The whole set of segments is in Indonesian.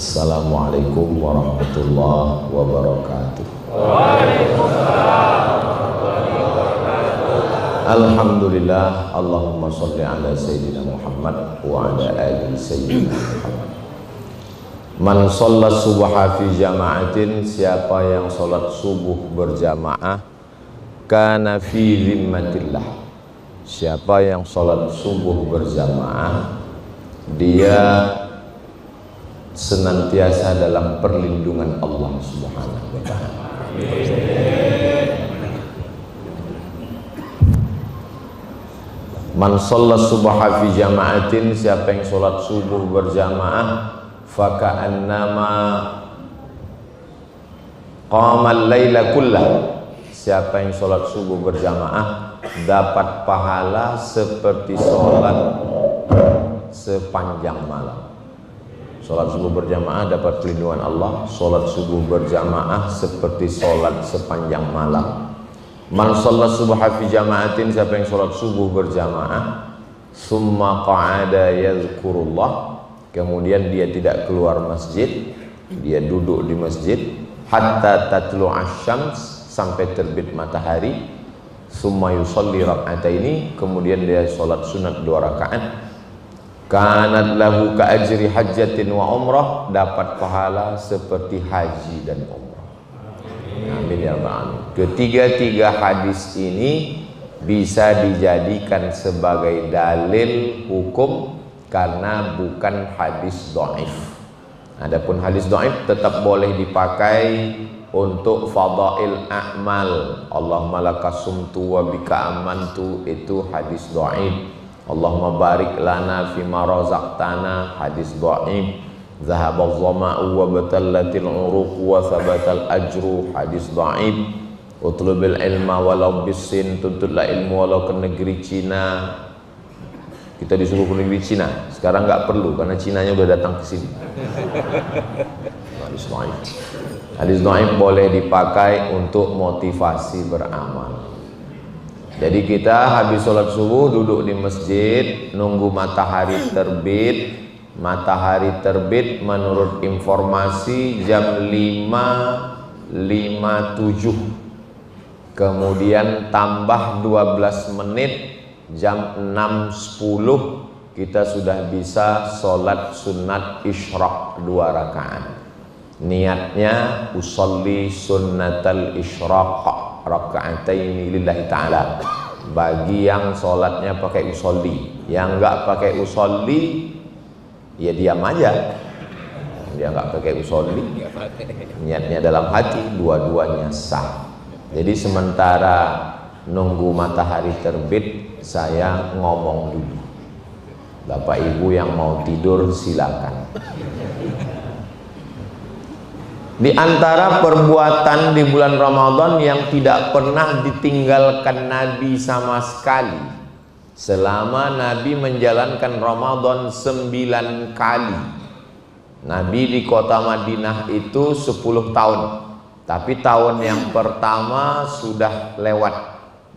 Assalamualaikum warahmatullahi wabarakatuh. Alhamdulillah, Allahumma sholli ala Sayyidina Muhammad wa ala ali Sayyidina Muhammad. Man sholat subha fi jama'atin, siapa yang sholat subuh berjamaah, kana fi zimmatillah. Siapa yang sholat subuh berjamaah, dia senantiasa dalam perlindungan Allah Subhanahu wa ta'ala. Man sholat subha fi jama'atin, siapa yang sholat subuh berjamaah, faka'annama qamal laila kullah. Siapa yang sholat subuh berjamaah dapat pahala seperti sholat sepanjang malam. Sholat subuh berjamaah dapat perlindungan Allah. Sholat subuh berjamaah seperti sholat sepanjang malam. Man sholat subha fi jama'atin, siapa yang sholat subuh berjamaah, summa qa'ada yadhkurullah, kemudian dia tidak keluar masjid, dia duduk di masjid, hatta tatlu'ash syams, sampai terbit matahari, summa yusalli rak'ataini, kemudian dia sholat sunat 2 rakaat, kanat lahu ka ajri hajjatin wa umrah, dapat pahala seperti haji dan umrah. Amin ya rabbal alamin. Ketiga-tiga hadis ini bisa dijadikan sebagai dalil hukum karena bukan hadis dhaif. Adapun hadis dhaif tetap boleh dipakai untuk fadail a'mal. Allahumma lakasumtu wa bika amantu, itu hadis dhaif. Allahumma barik lana fima razaqtana, hadis dhaif. Zahabaz zama'u wa batallatil uruq wa thabatal ajru, hadis dhaif. Utlubil ilma walau bisin, tuntutlah ilmu walau ke negeri Cina. Kita disuruh ke negeri Cina, sekarang nggak perlu karena Cinanya udah datang ke sini. Hadis dhaif. Hadis dhaif boleh dipakai untuk motivasi beramal. Jadi kita habis sholat subuh duduk di masjid, nunggu matahari terbit. Matahari terbit menurut informasi jam 5.57. Kemudian tambah 12 menit, jam 6.10 kita sudah bisa sholat sunat isyraq 2 rakaat. Niatnya usolli sunnatal isyraq raka'ataini lillahi ta'ala. Bagi yang sholatnya pakai usolli, yang enggak pakai usolli ya diam aja, dia enggak pakai usolli, niatnya dalam hati, dua-duanya sah. Jadi sementara nunggu matahari terbit, saya ngomong dulu. Bapak Ibu yang mau tidur silakan. Di antara perbuatan di bulan Ramadan yang tidak pernah ditinggalkan Nabi sama sekali, selama Nabi menjalankan Ramadan 9 kali. Nabi di kota Madinah itu 10 tahun, tapi tahun yang pertama sudah lewat.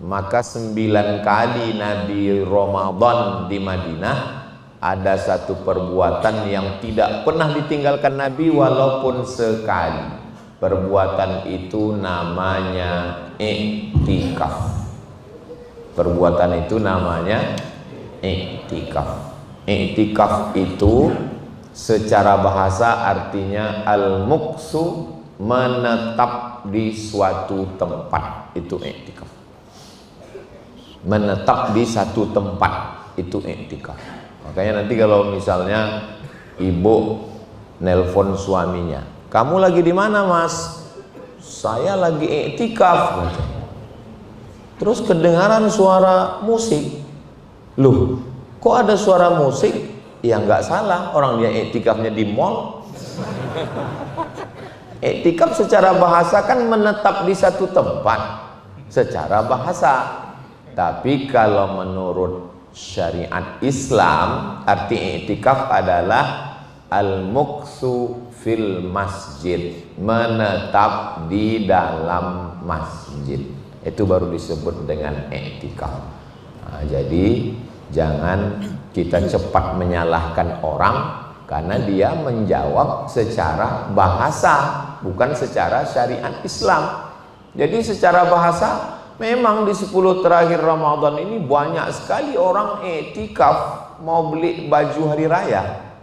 Maka 9 kali Nabi Ramadan di Madinah, ada satu perbuatan yang tidak pernah ditinggalkan Nabi walaupun sekali. Perbuatan itu namanya i'tikaf. Perbuatan itu namanya i'tikaf. I'tikaf itu secara bahasa artinya al-muqsu, menetap di suatu tempat, itu i'tikaf. Menetap di satu tempat, itu i'tikaf. Makanya nanti kalau misalnya ibu nelpon suaminya, "Kamu lagi di mana, Mas?" "Saya lagi i'tikaf." Terus kedengaran suara musik. "Loh, kok ada suara musik?" Ya nggak salah, orang dia i'tikafnya di mall. I'tikaf secara bahasa kan menetap di satu tempat secara bahasa. Tapi kalau menurut syariat Islam, arti i'tikaf adalah al-muqsu fil masjid, menetap di dalam masjid. Itu baru disebut dengan i'tikaf. Nah, jadi jangan kita cepat menyalahkan orang karena dia menjawab secara bahasa, bukan secara syariat Islam. Jadi secara bahasa, memang di 10 terakhir Ramadan ini banyak sekali orang i'tikaf mau beli baju hari raya.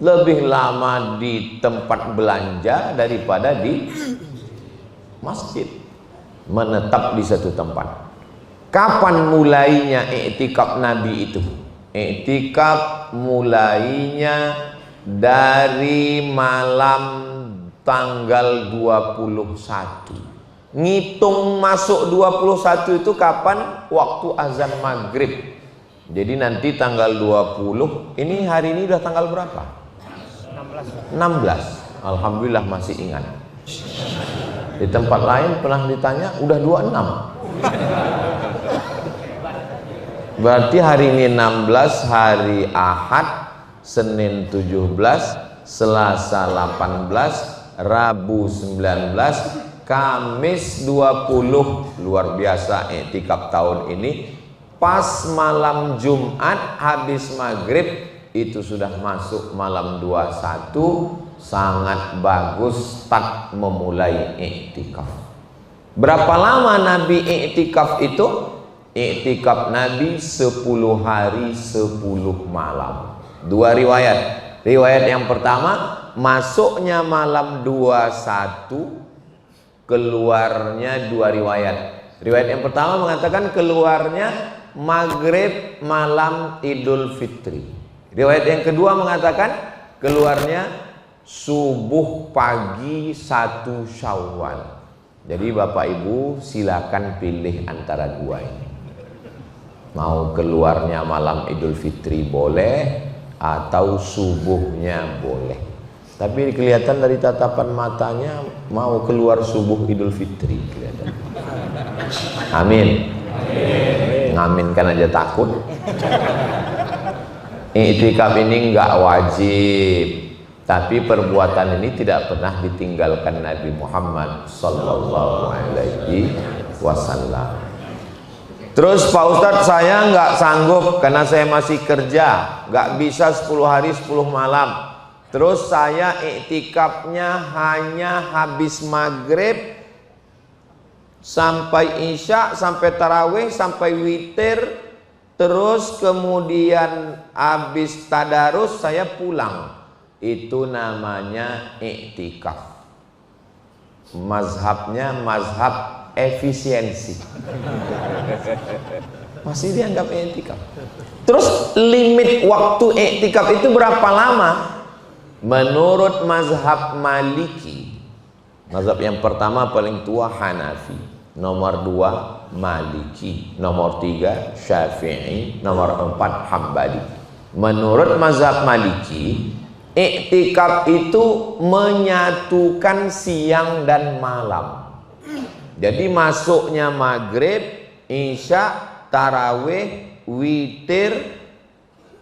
Lebih lama di tempat belanja daripada di masjid, menetap di satu tempat. Kapan mulainya i'tikaf Nabi itu? I'tikaf mulainya dari malam tanggal 21. Ngitung masuk 21 itu kapan? Waktu azan maghrib. Jadi nanti tanggal 20, ini hari ini udah tanggal berapa? 16. Alhamdulillah masih ingat. Di tempat lain pernah ditanya udah 26. Berarti hari ini 16, hari Ahad, Senin 17, Selasa 18, Rabu 19, Kamis 20. Luar biasa i'tikaf tahun ini. Pas malam Jumat habis maghrib itu sudah masuk malam 21. Sangat bagus start memulai i'tikaf. Berapa lama Nabi i'tikaf itu? I'tikaf Nabi 10 hari 10 malam. Dua riwayat. Riwayat yang pertama, masuknya malam 21, keluarnya dua riwayat. Riwayat yang pertama mengatakan keluarnya maghrib malam Idul Fitri. Riwayat yang kedua mengatakan keluarnya subuh pagi 1 Syawal. Jadi Bapak Ibu silakan pilih antara dua ini. Mau keluarnya malam Idul Fitri boleh, atau subuhnya boleh. Tapi kelihatan dari tatapan matanya mau keluar subuh Idul Fitri kelihatan. Amin. Ngaminkan aja takut. I'tikaf ini enggak wajib, tapi perbuatan ini tidak pernah ditinggalkan Nabi Muhammad sallallahu alaihi wasallam. Terus Pak Ustadz, saya nggak sanggup karena saya masih kerja, nggak bisa 10 hari 10 malam. Terus saya i'tikafnya hanya habis maghrib sampai isya, sampai tarawih, sampai witir. Terus kemudian habis tadarus saya pulang. Itu namanya i'tikaf. Mazhabnya mazhab efisiensi. Masih dianggap i'tikaf. Terus limit waktu i'tikaf itu berapa lama? Menurut mazhab Maliki, mazhab yang pertama paling tua Hanafi, nomor 2 Maliki, nomor 3 Syafi'i, nomor 4 Hambali. Menurut mazhab Maliki, i'tikaf itu menyatukan siang dan malam. Jadi masuknya maghrib, isya, tarawih, witir,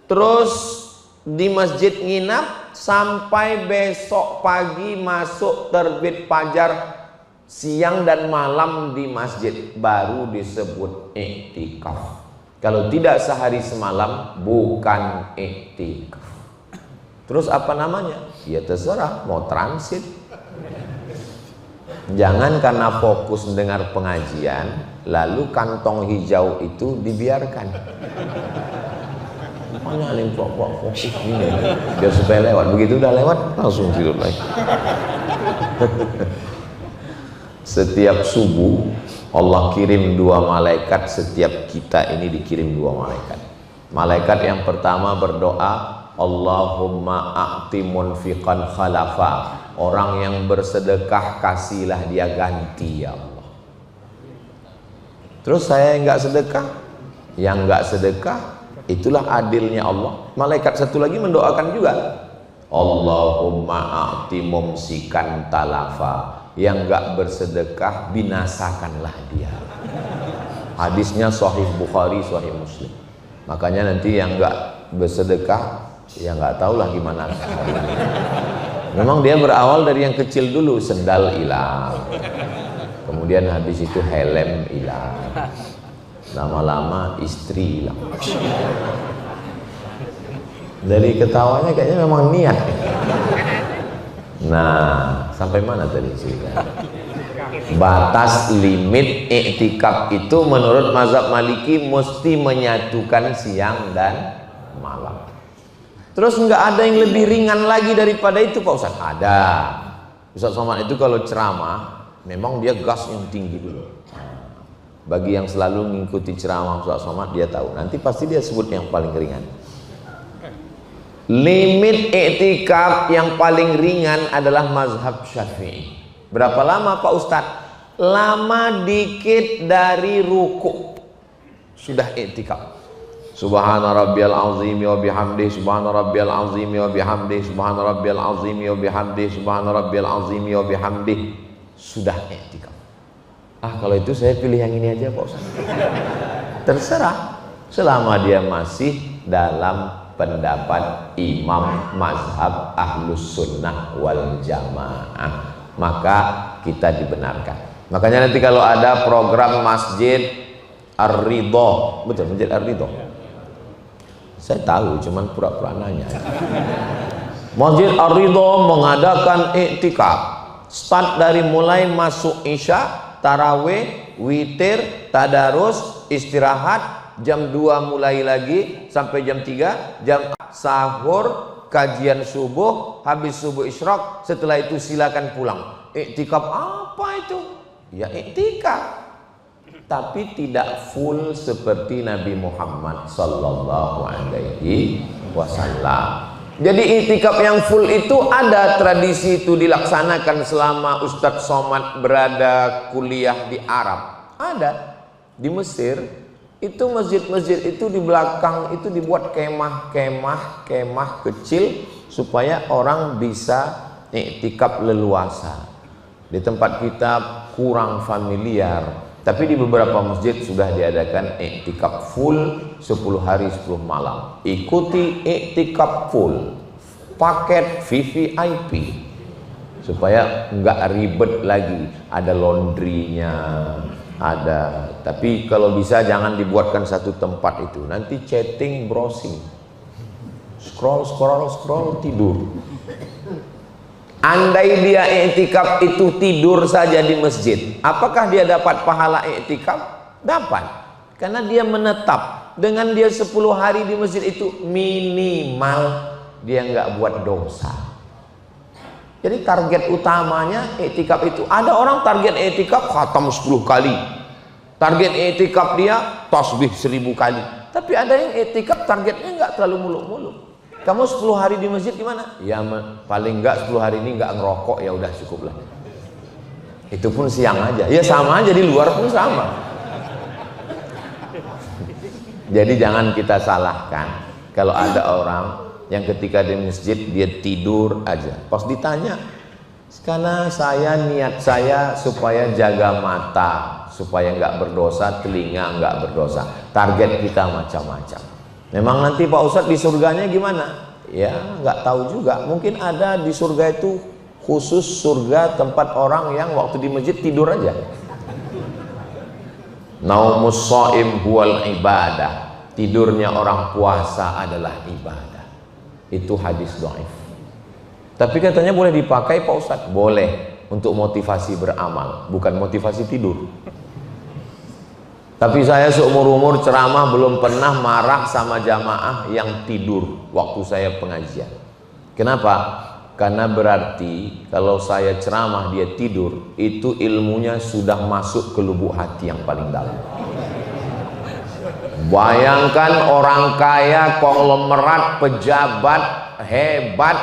terus di masjid nginap sampai besok pagi masuk terbit fajar, siang dan malam di masjid, baru disebut i'tikaf. Kalau tidak sehari semalam bukan i'tikaf. Terus apa namanya? Ya terserah, mau transit. Jangan karena fokus mendengar pengajian lalu kantong hijau itu dibiarkan. Mana nih fokus ini biar supaya lewat, begitu udah lewat langsung tidur lagi. Setiap subuh Allah kirim 2 malaikat, setiap kita ini dikirim 2 malaikat. Malaikat yang pertama berdoa, Allahumma a'ti munfiqan khalafa. Orang yang bersedekah kasihlah dia ganti ya Allah. Terus saya yang enggak sedekah, yang enggak sedekah, itulah adilnya Allah. Malaikat satu lagi mendoakan juga, Allahumma a'ti mumsikan talafa. Yang enggak bersedekah binasakanlah dia. Hadisnya Sahih Bukhari, Sahih Muslim. Makanya nanti yang enggak bersedekah ya nggak tahu lah gimana. Memang dia berawal dari yang kecil dulu, sendal hilang, kemudian habis itu helm hilang, lama-lama istri hilang. Dari ketawanya kayaknya memang niat. Nah, sampai mana tadi cerita? Batas limit iktikaf itu menurut mazhab Maliki mesti menyatukan siang dan malam. Terus nggak ada yang lebih ringan lagi daripada itu Pak Ustadz? Ada. Ustadz Somad itu kalau ceramah memang dia gas yang tinggi dulu. Bagi yang selalu mengikuti ceramah Ustadz Somad dia tahu. Nanti pasti dia sebut yang paling ringan. Limit iktikaf yang paling ringan adalah mazhab Syafi'i. Berapa lama Pak Ustadz? Lama dikit dari ruku sudah iktikaf. Subhana rabbiyal azim wa bihamdi, subhana rabbiyal azim wa bihamdi, subhana rabbiyal azim wa bihamdi, subhana rabbiyal azim wa bihamdi, sudah iktikaf. Kalau itu saya pilih yang ini aja Pak Ustadz. Terserah, selama dia masih dalam pendapat imam mazhab ahlus sunnah wal jamaah, maka kita dibenarkan. Makanya nanti kalau ada program Masjid Ar-Ridho, betul Masjid Ar-Ridho, saya tahu cuman pura-pura nanya. Masjid Ar-Ridho mengadakan iktikaf, start dari mulai masuk isya, tarawih, witir, tadarus, istirahat, jam 2 mulai lagi sampai jam 3, jam sahur, kajian subuh, habis subuh isyraq, setelah itu silakan pulang. Iktikaf apa itu? Ya iktikaf, tapi tidak full seperti Nabi Muhammad sallallahu alaihi wasallam. Jadi iktikaf yang full itu ada tradisi itu dilaksanakan selama Ustadz Somad berada kuliah di Arab. Ada di Mesir. Itu masjid-masjid itu di belakang itu dibuat kemah kecil supaya orang bisa iktikaf leluasa. Di tempat kita kurang familiar, tapi di beberapa masjid sudah diadakan iktikaf full 10 hari 10 malam. Ikuti iktikaf full paket VVIP supaya nggak ribet lagi, ada laundrynya, ada. Tapi kalau bisa jangan dibuatkan satu tempat itu, nanti chatting, browsing, scroll tidur. Andai dia iktikaf itu tidur saja di masjid, apakah dia dapat pahala iktikaf? Dapat, karena dia menetap. Dengan dia 10 hari di masjid itu minimal dia nggak buat dosa. Jadi target utamanya iktikaf itu. Ada orang target iktikaf khatam 10 kali, target iktikaf dia tasbih 1000 kali. Tapi ada yang iktikaf targetnya nggak terlalu muluk-muluk. Kamu 10 hari di masjid gimana? Ya paling enggak 10 hari ini enggak ngerokok, ya udah cukup lah. Itu pun siang aja. Ya sama aja, di luar pun sama. Jadi jangan kita salahkan kalau ada orang yang ketika di masjid dia tidur aja. Pas ditanya, karena niat saya supaya jaga mata, supaya enggak berdosa, telinga enggak berdosa. Target kita macam-macam. Memang nanti Pak Ustadz di surganya gimana? Ya nggak tahu juga. Mungkin ada di surga itu khusus surga tempat orang yang waktu di masjid tidur aja. Naumus shaim huwal ibadah. Tidurnya orang puasa adalah ibadah. Itu hadis dhaif. Tapi katanya boleh dipakai Pak Ustadz. Boleh, untuk motivasi beramal, bukan motivasi tidur. Tapi saya seumur-umur ceramah belum pernah marah sama jamaah yang tidur waktu saya pengajian. Kenapa? Karena berarti kalau saya ceramah dia tidur, itu ilmunya sudah masuk ke lubuk hati yang paling dalam. Bayangkan orang kaya, konglomerat, pejabat, hebat,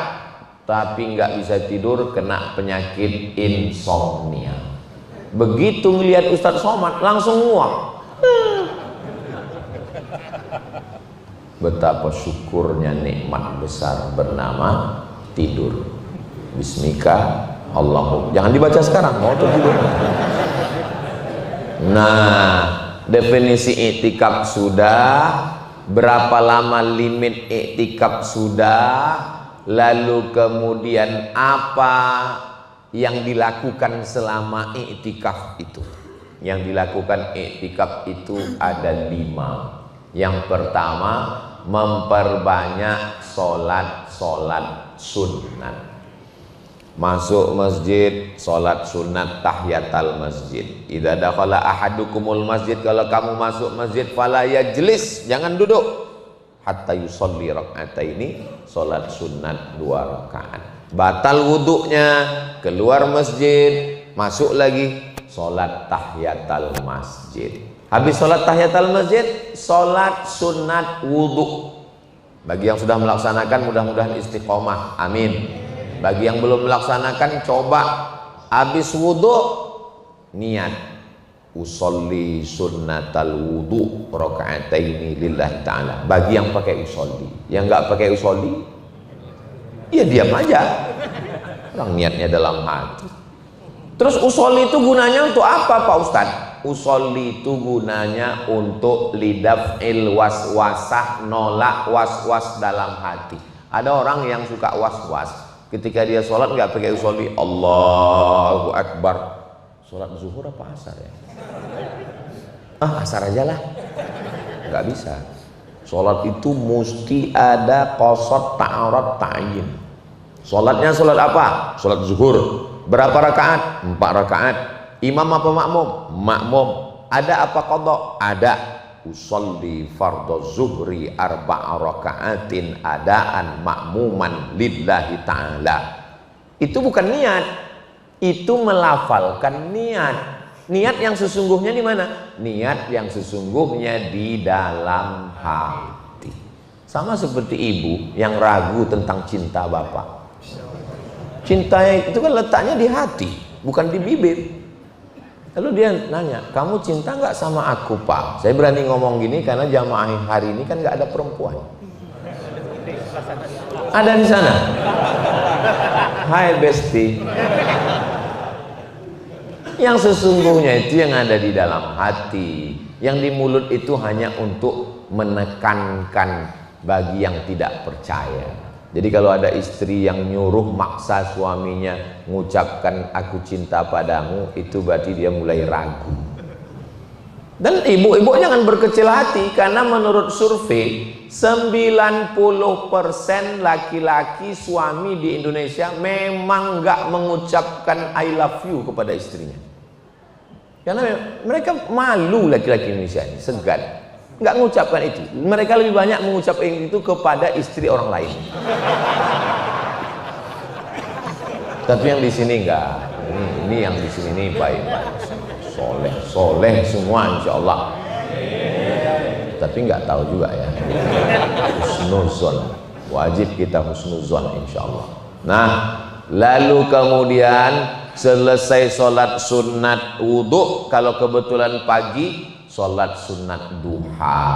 tapi nggak bisa tidur, kena penyakit insomnia. Begitu melihat Ustadz Somad langsung nguap. Betapa syukurnya nikmat besar bernama tidur. Bismika Allahumma. Jangan dibaca sekarang, mau tidur. Nah, definisi iktikaf sudah, berapa lama limit iktikaf sudah, lalu kemudian apa yang dilakukan selama iktikaf itu. Yang dilakukan iktikaf itu ada 5. Yang pertama, memperbanyak sholat sunat. Masuk masjid, sholat sunat tahiyatul masjid. Idza dakhala ahadukumul masjid, kalau kamu masuk masjid, fala yajlis, jangan duduk, hatta yusolli rak'ataini, sholat sunat 2 rakaat. Batal wuduknya, keluar masjid, masuk lagi, sholat tahiyatul masjid. Habis sholat tahiyatul masjid, sholat sunat wudhu. Bagi yang sudah melaksanakan, mudah-mudahan istiqomah, amin. Bagi yang belum melaksanakan, coba habis wudhu niat usolli sunnatal wudhu rakaataini lillahi ta'ala. Bagi yang pakai usolli, yang nggak pakai usolli, ya diam aja, orang niatnya dalam hati. Terus usolli itu gunanya untuk apa Pak Ustadz? Usolli itu gunanya untuk lidaf'il waswasah, nolak waswas dalam hati. Ada orang yang suka waswas, ketika dia sholat nggak pakai usolli, Allahu Akbar. Sholat zuhur apa asar ya? Asar aja lah. Nggak bisa. Sholat itu mesti ada qasad, ta'arad, ta'yin. Sholatnya sholat apa? Sholat zuhur. Berapa rakaat? 4 rakaat. Imam apa makmum? Makmum. Ada apa qadha? Ada. Usolli fardhu zuhri 4 rakaatin adaan makmuman lillahi ta'ala. Itu bukan niat, itu melafalkan niat. Niat yang sesungguhnya di mana? Niat yang sesungguhnya di dalam hati. Sama seperti ibu yang ragu tentang cinta bapak. Cinta itu kan letaknya di hati, bukan di bibir. Lalu dia nanya, kamu cinta nggak sama aku Pak? Saya berani ngomong gini karena jamaah hari ini kan nggak ada perempuan. Ada di sana. Hai Besti. Yang sesungguhnya itu yang ada di dalam hati. Yang di mulut itu hanya untuk menekankan bagi yang tidak percaya. Jadi kalau ada istri yang nyuruh maksa suaminya mengucapkan aku cinta padamu, itu berarti dia mulai ragu. Dan ibu-ibu jangan berkecil hati, karena menurut survei 90% laki-laki suami di Indonesia memang nggak mengucapkan I love you kepada istrinya. Karena mereka malu, laki-laki Indonesia ini segan, nggak mengucapkan itu. Mereka lebih banyak mengucapkan itu kepada istri orang lain. Tapi yang di sini enggak. Ini yang di sini nih baik-baik, soleh semua insya Allah. Tapi nggak tahu juga ya. Husnuzon, wajib kita husnuzon insya Allah. Nah, lalu kemudian selesai sholat sunat wudhu, kalau kebetulan pagi sholat sunat duha.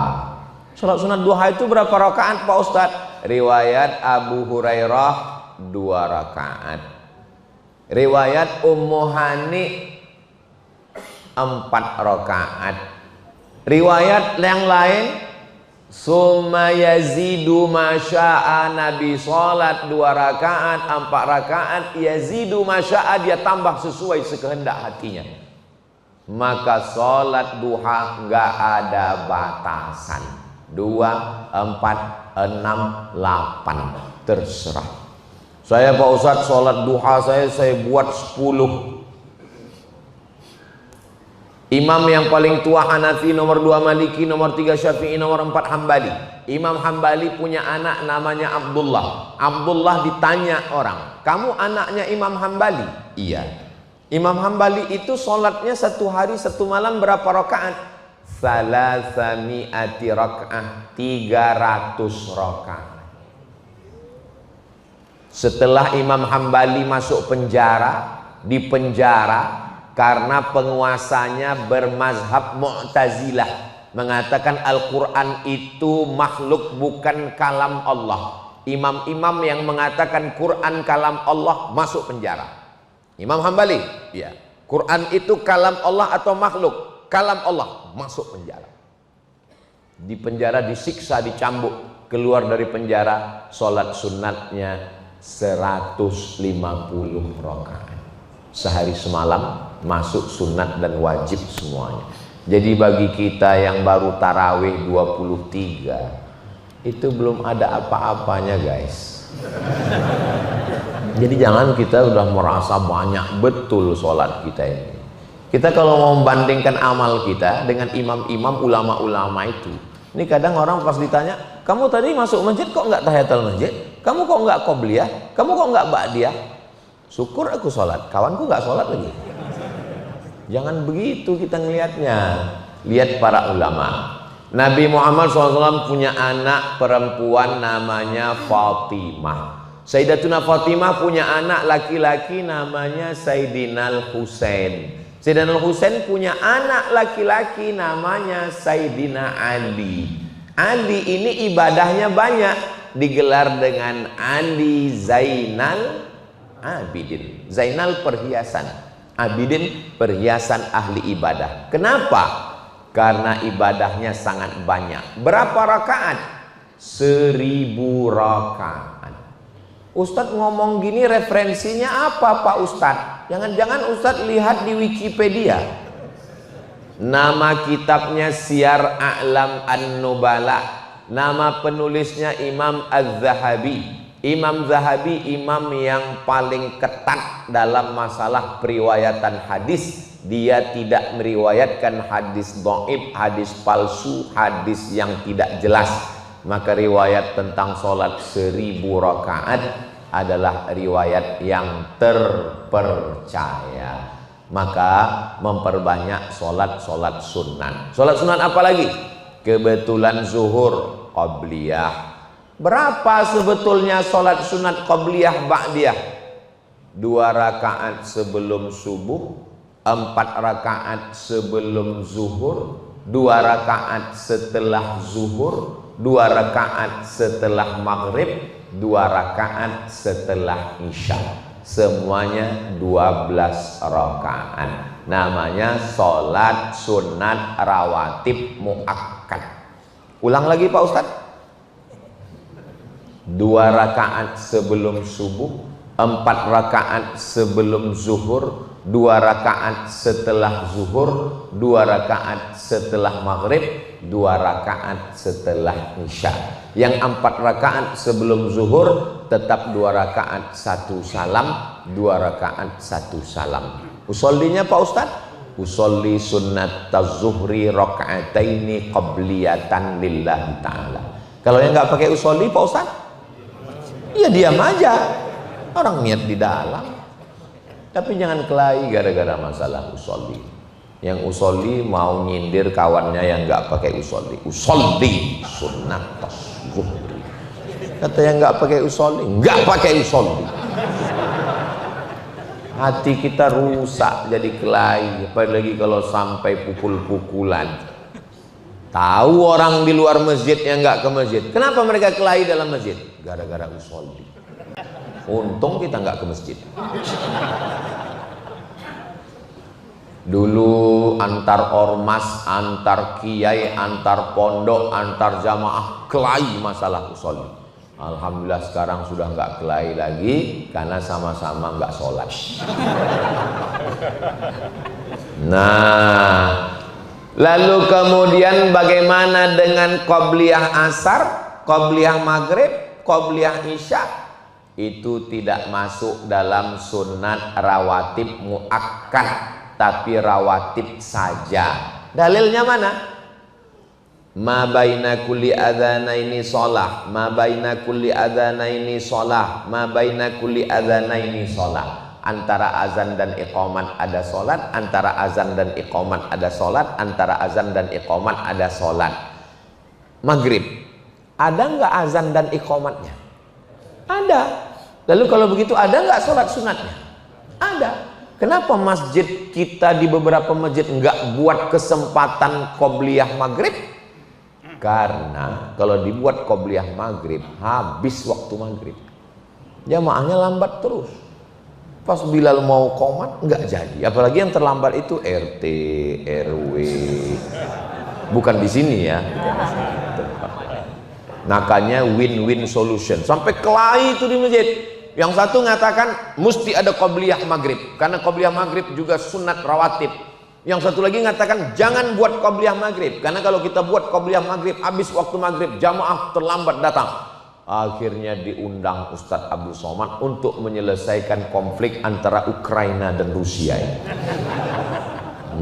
Sholat sunat duha itu berapa rakaat Pak Ustadz? Riwayat Abu Hurairah 2 rakaat. Riwayat Ummu Hani 4 rakaat. Riwayat yang lain, summa yazidu masya'a, Nabi sholat 2 rakaat, 4 rakaat, yazidu masya'a, dia tambah sesuai sekehendak hatinya. Maka sholat duha nggak ada batasan. 2, 4, 6, 8, terserah. Saya Pak Ustadz sholat duha saya buat 10. Imam yang paling tua Hanafi, nomor 2 Maliki, nomor 3 Syafi'i, nomor 4 Hambali. Imam Hambali punya anak namanya Abdullah. Abdullah ditanya orang, kamu anaknya Imam Hambali? Iya. Imam Hambali itu sholatnya 1 hari 1 malam berapa rakaat? 300 rakaat, 300 rakaat. Setelah Imam Hambali masuk penjara, di penjara karena penguasanya bermazhab Mu'tazilah, mengatakan Al-Quran itu makhluk bukan kalam Allah. Imam-imam yang mengatakan Quran kalam Allah masuk penjara. Imam Hambali, ya, Quran itu kalam Allah atau makhluk? Kalam Allah, masuk penjara. Di penjara disiksa, dicambuk. Keluar dari penjara, sholat sunatnya 150 rakaat. Sehari semalam, masuk sunat dan wajib semuanya. Jadi bagi kita yang baru tarawih 23, Itu belum ada apa-apanya guys. Jadi jangan kita udah merasa banyak betul sholat kita ini. Kita kalau mau membandingkan amal kita dengan imam-imam ulama-ulama itu, ini kadang orang pas ditanya, kamu tadi masuk masjid kok nggak tahiyatul masjid? Kamu kok nggak qobliyah? Kamu kok nggak ba'diyah? Syukur aku sholat, kawanku nggak sholat lagi. Jangan begitu kita ngelihatnya. Lihat para ulama. Nabi Muhammad SAW punya anak perempuan namanya Fatimah. Sayyidatuna Fatimah punya anak laki-laki namanya Sayyidina Husain. Sayyidina Husain punya anak laki-laki namanya Sayyidina Ali. Ali ini ibadahnya banyak, digelar dengan Ali Zainal Abidin. Zainal perhiasan, Abidin perhiasan ahli ibadah. Kenapa? Karena ibadahnya sangat banyak. Berapa rakaat? 1000 rakaat. Ustadz ngomong gini referensinya apa Pak Ustadz? Jangan-jangan Ustadz lihat di Wikipedia. Nama kitabnya Syiar A'lam An-Nubala. Nama penulisnya Imam Az-Zahabi. Imam Zahabi imam yang paling ketat dalam masalah periwayatan hadis. Dia tidak meriwayatkan hadis dhaif, hadis palsu, hadis yang tidak jelas. Maka riwayat tentang sholat 1000 rakaat adalah riwayat yang terpercaya. Maka memperbanyak sholat-sholat sunat. Sholat sunat apa lagi? Kebetulan zuhur qobliyah. Berapa sebetulnya sholat sunat qobliyah ba'diyah? 2 rakaat sebelum subuh, 4 rakaat sebelum zuhur, 2 rakaat setelah zuhur, 2 rakaat setelah maghrib, 2 rakaat setelah isya. Semuanya 12 rakaat. Namanya sholat sunat rawatib muakkad. Ulang lagi Pak Ustadz. 2 rakaat sebelum subuh, 4 rakaat sebelum zuhur, 2 rakaat setelah zuhur, 2 rakaat setelah maghrib, 2 rakaat setelah isya. Yang 4 rakaat sebelum zuhur tetap 2 rakaat 1 salam, 2 rakaat 1 salam. Usollinya Pak Ustadz? Usolli sunnat az-zuhri raka'ataini qabliyatan lillahi ta'ala. Kalau yang nggak pakai usolli Pak Ustadz? Ya diam aja. Orang niat di dalam. Tapi jangan kelahi gara-gara masalah usolli. Yang usolli mau nyindir kawannya yang nggak pakai usolli. Usolli sunnat az-zuhri. Kata yang nggak pakai usolli, nggak pakai usolli. Hati kita rusak jadi kelahi. Apalagi kalau sampai pukul-pukulan. Tahu orang di luar masjid yang nggak ke masjid. Kenapa mereka kelahi dalam masjid? Gara-gara usolli. Untung kita nggak ke masjid. Dulu antar ormas, antar kiai, antar pondok, antar jamaah kelahi masalah usolli. Alhamdulillah sekarang sudah nggak kelahi lagi karena sama-sama nggak sholat. Nah, lalu kemudian bagaimana dengan qobliyah asar, qobliyah maghrib, qobliyah isya? Itu tidak masuk dalam sunat rawatib muakkad, tapi rawatib saja. Dalilnya mana? Ma baina kulli adzanaini shalah, ma baina kulli adzanaini shalah, ma baina kulli adzanaini shalah. Antara azan dan iqamat ada salat, antara azan dan iqamat ada salat, antara azan dan iqamat ada salat. Maghrib, ada nggak azan dan iqamatnya? Ada. Lalu kalau begitu ada nggak sholat sunatnya? Ada. Kenapa masjid kita di beberapa masjid nggak buat kesempatan qobliyah maghrib? Karena kalau dibuat qobliyah maghrib habis waktu maghrib, jamaahnya lambat terus. Pas Bilal mau qomat nggak jadi. Apalagi yang terlambat itu RT, RW. Bukan di sini ya. Makanya win-win solution. Sampai kelahi itu di masjid. Yang satu mengatakan mesti ada qobliyah maghrib karena qobliyah maghrib juga sunat rawatib. Yang satu lagi mengatakan jangan buat qobliyah maghrib, karena kalau kita buat qobliyah maghrib habis waktu maghrib jamaah terlambat datang. Akhirnya diundang Ustadz Abdul Somad untuk menyelesaikan konflik antara Ukraina dan Rusia ini.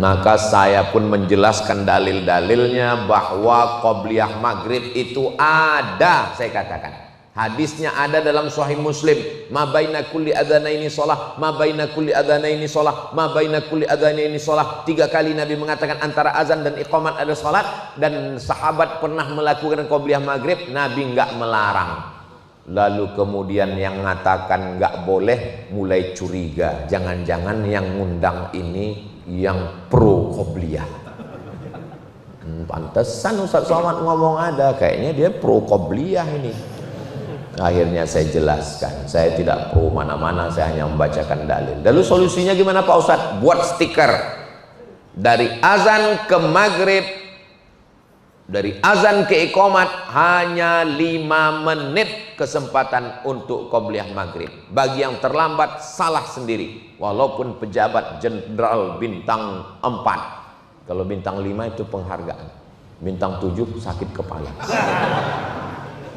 Maka saya pun menjelaskan dalil-dalilnya bahwa qobliyah maghrib itu ada. Saya katakan hadisnya ada dalam Sahih Muslim, ma baina kulli adzanaini shalah, ma baina kulli adzanaini shalah, ma baina kulli adzanaini shalah. 3 kali Nabi mengatakan antara azan dan iqamat ada salat, dan sahabat pernah melakukan qobliyah maghrib, Nabi enggak melarang. Lalu kemudian yang mengatakan enggak boleh mulai curiga, jangan-jangan yang ngundang ini yang pro qobliyah. Pantesan Ustaz Somad ngomong ada, kayaknya dia pro qobliyah ini. Akhirnya saya jelaskan, saya tidak pro mana-mana, saya hanya membacakan dalil. Lalu solusinya gimana Pak Ustadz? Buat stiker dari azan ke maghrib, dari azan ke iqamat hanya 5 menit kesempatan untuk qobliyah maghrib. Bagi yang terlambat salah sendiri, walaupun pejabat jenderal bintang 4. Kalau bintang 5 itu penghargaan, bintang 7 sakit kepala.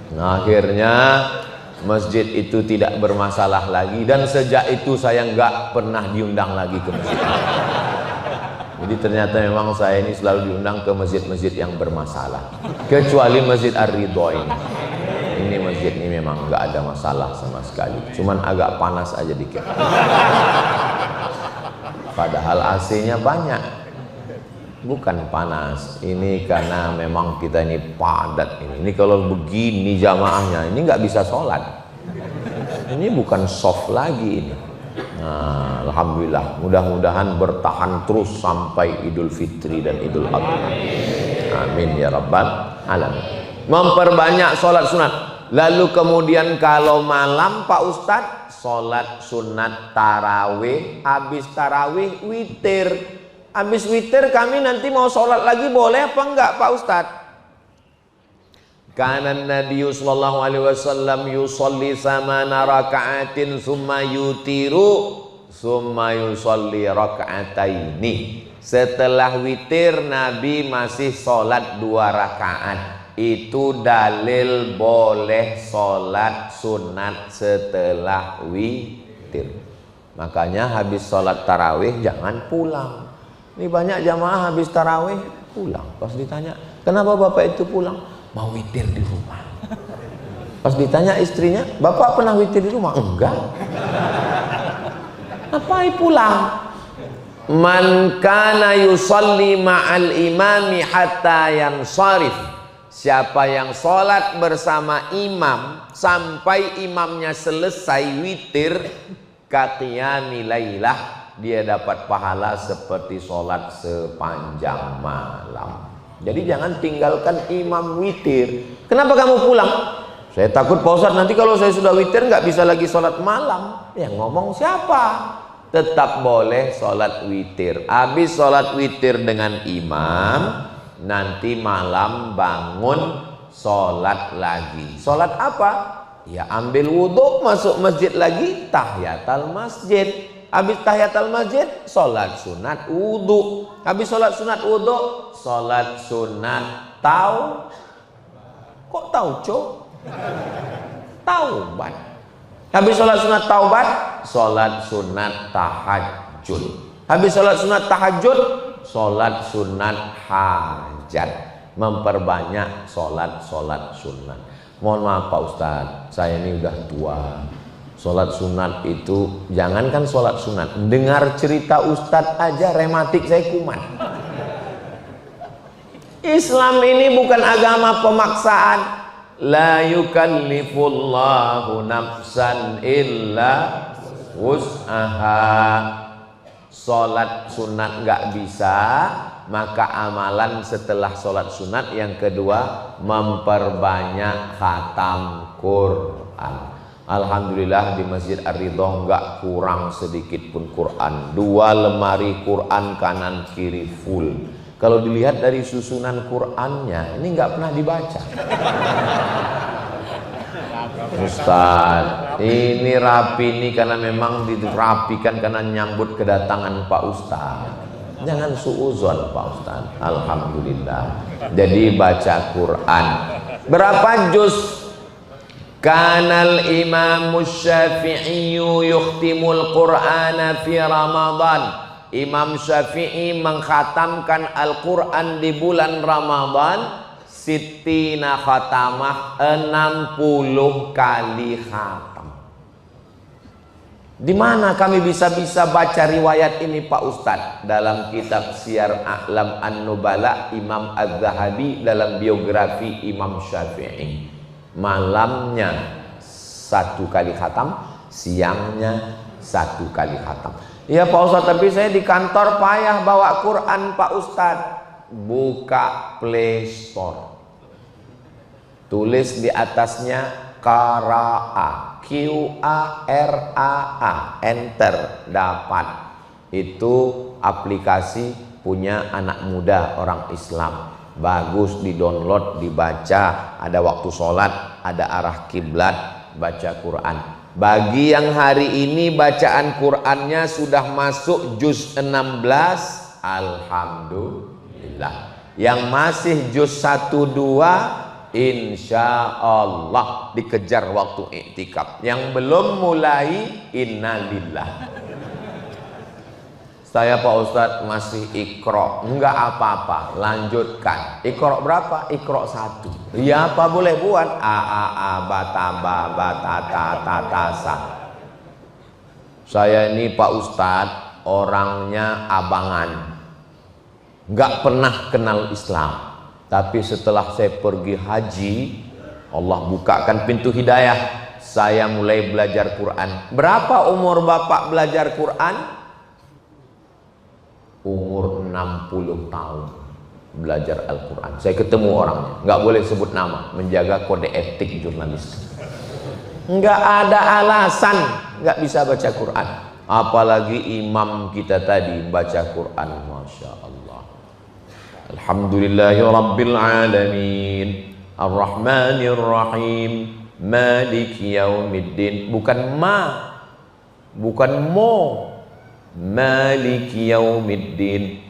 Nah, akhirnya masjid itu tidak bermasalah lagi, dan sejak itu saya nggak pernah diundang lagi ke masjid. Jadi ternyata memang saya ini selalu diundang ke masjid-masjid yang bermasalah, kecuali Masjid Ar-Ridho ini. Ini masjid ini memang nggak ada masalah sama sekali, cuman agak panas aja dikit. Padahal AC-nya banyak. Bukan panas, ini karena memang kita ini padat ini. Ini kalau begini jamaahnya, ini nggak bisa sholat. Ini bukan soft lagi ini. Nah, alhamdulillah, mudah-mudahan bertahan terus sampai Idul Fitri dan Idul Adha. Amin ya rabbal alamin. Memperbanyak sholat sunat. Lalu kemudian kalau malam Pak Ustadz, sholat sunat tarawih, habis tarawih witir. Habis witir kami nanti mau sholat lagi, boleh apa enggak Pak Ustadz? Kana Nabi sallallahu alaihi wasallam yusolli samana raka'atin summa yutiru summa yusolli raka'ataini. Setelah witir Nabi masih sholat 2 rakaat. Itu dalil boleh sholat sunat setelah witir. Makanya habis sholat tarawih jangan pulang. Ini banyak jamaah habis tarawih pulang. Pas ditanya, kenapa bapak itu pulang? Mau witir di rumah. Pas ditanya istrinya, bapak pernah witir di rumah? Enggak. Ngapain pulang? Man kana yusalli ma'al imami hatta yansarif. Siapa yang sholat bersama imam sampai imamnya selesai witir, qiyamil lailah, dia dapat pahala seperti sholat sepanjang malam. Jadi jangan tinggalkan imam witir. Kenapa kamu pulang? Saya takut Pak Ustadz nanti kalau saya sudah witir nggak bisa lagi sholat malam. Yang ngomong siapa? Tetap boleh sholat witir. Habis sholat witir dengan imam, nanti malam bangun sholat lagi. Sholat apa? Ya ambil wudhu, masuk masjid lagi, tahiyatul masjid. Habis tahiyatul masjid, sholat sunat wudhu. Habis sholat sunat wudhu, sholat sunat kok tauco? Taubat. Habis sholat sunat taubat, sholat sunat tahajud. Habis sholat sunat tahajud, sholat sunat hajat. Memperbanyak sholat sunat. Mohon maaf Pak Ustadz, saya ini udah tua. Sholat sunat itu, jangankan sholat sunat, dengar cerita Ustadz aja rematik saya kumat. Islam ini bukan agama pemaksaan. La yukallifullahu nafsan illa wus'aha. Sholat sunat nggak bisa, maka amalan setelah sholat sunat yang kedua memperbanyak khatam Quran. Alhamdulillah di Masjid Ar-Ridho nggak kurang sedikit pun Quran. 2 lemari Quran kanan kiri full. Kalau dilihat dari susunan Qurannya, ini nggak pernah dibaca. Ustaz, ini rapi ini karena memang dirapikan karena nyambut kedatangan Pak Ustaz. Jangan suuzon Pak Ustaz. Alhamdulillah. Jadi baca Quran. Berapa juz? Kanal Imam Syafi'i yukhtimul Qur'ana fi Ramadan. Imam Syafi'i mengkhatamkan Al-Quran di bulan Ramadan sittina khatamah, 60 kali khatam. Di mana kami bisa baca riwayat ini Pak Ustadz? Dalam kitab Syiar A'lam An-Nubala Imam Az-Zahabi dalam biografi Imam Syafi'i. Malamnya 1 kali khatam, siangnya 1 kali khatam. Ya Pak Ustadz, tapi saya di kantor payah bawa Quran Pak Ustadz. Buka Play Store, tulis di atasnya Qara'a, Q-A-R-A-A, enter, dapat. Itu aplikasi punya anak muda orang Islam, bagus, di-download, dibaca. Ada waktu sholat, ada arah kiblat, baca Quran. Bagi yang hari ini bacaan Qurannya sudah masuk juz 16, alhamdulillah. Yang masih juz 1-2 insya Allah dikejar waktu iktikaf. Yang belum mulai, innalillah. Saya Pak Ustadz masih ikro, enggak apa-apa, lanjutkan. Ikro berapa? Ikro 1. Ya apa boleh buat? A bataba batatasa. Saya ini Pak Ustadz orangnya abangan, enggak pernah kenal Islam. Tapi setelah saya pergi haji, Allah bukakan pintu hidayah, saya mulai belajar Quran. Berapa umur Bapak belajar Quran? Umur 60 tahun belajar Al-Quran. Saya ketemu orangnya, nggak boleh sebut nama, menjaga kode etik jurnalis. Nggak ada alasan nggak bisa baca Quran. Apalagi imam kita tadi baca Quran, Masya Allah. Alhamdulillahi Rabbil Alamin, Ar-Rahmanir Rahim, Maliki Yaumiddin. Bukan ma, bukan mo, Maliki Yaumiddin.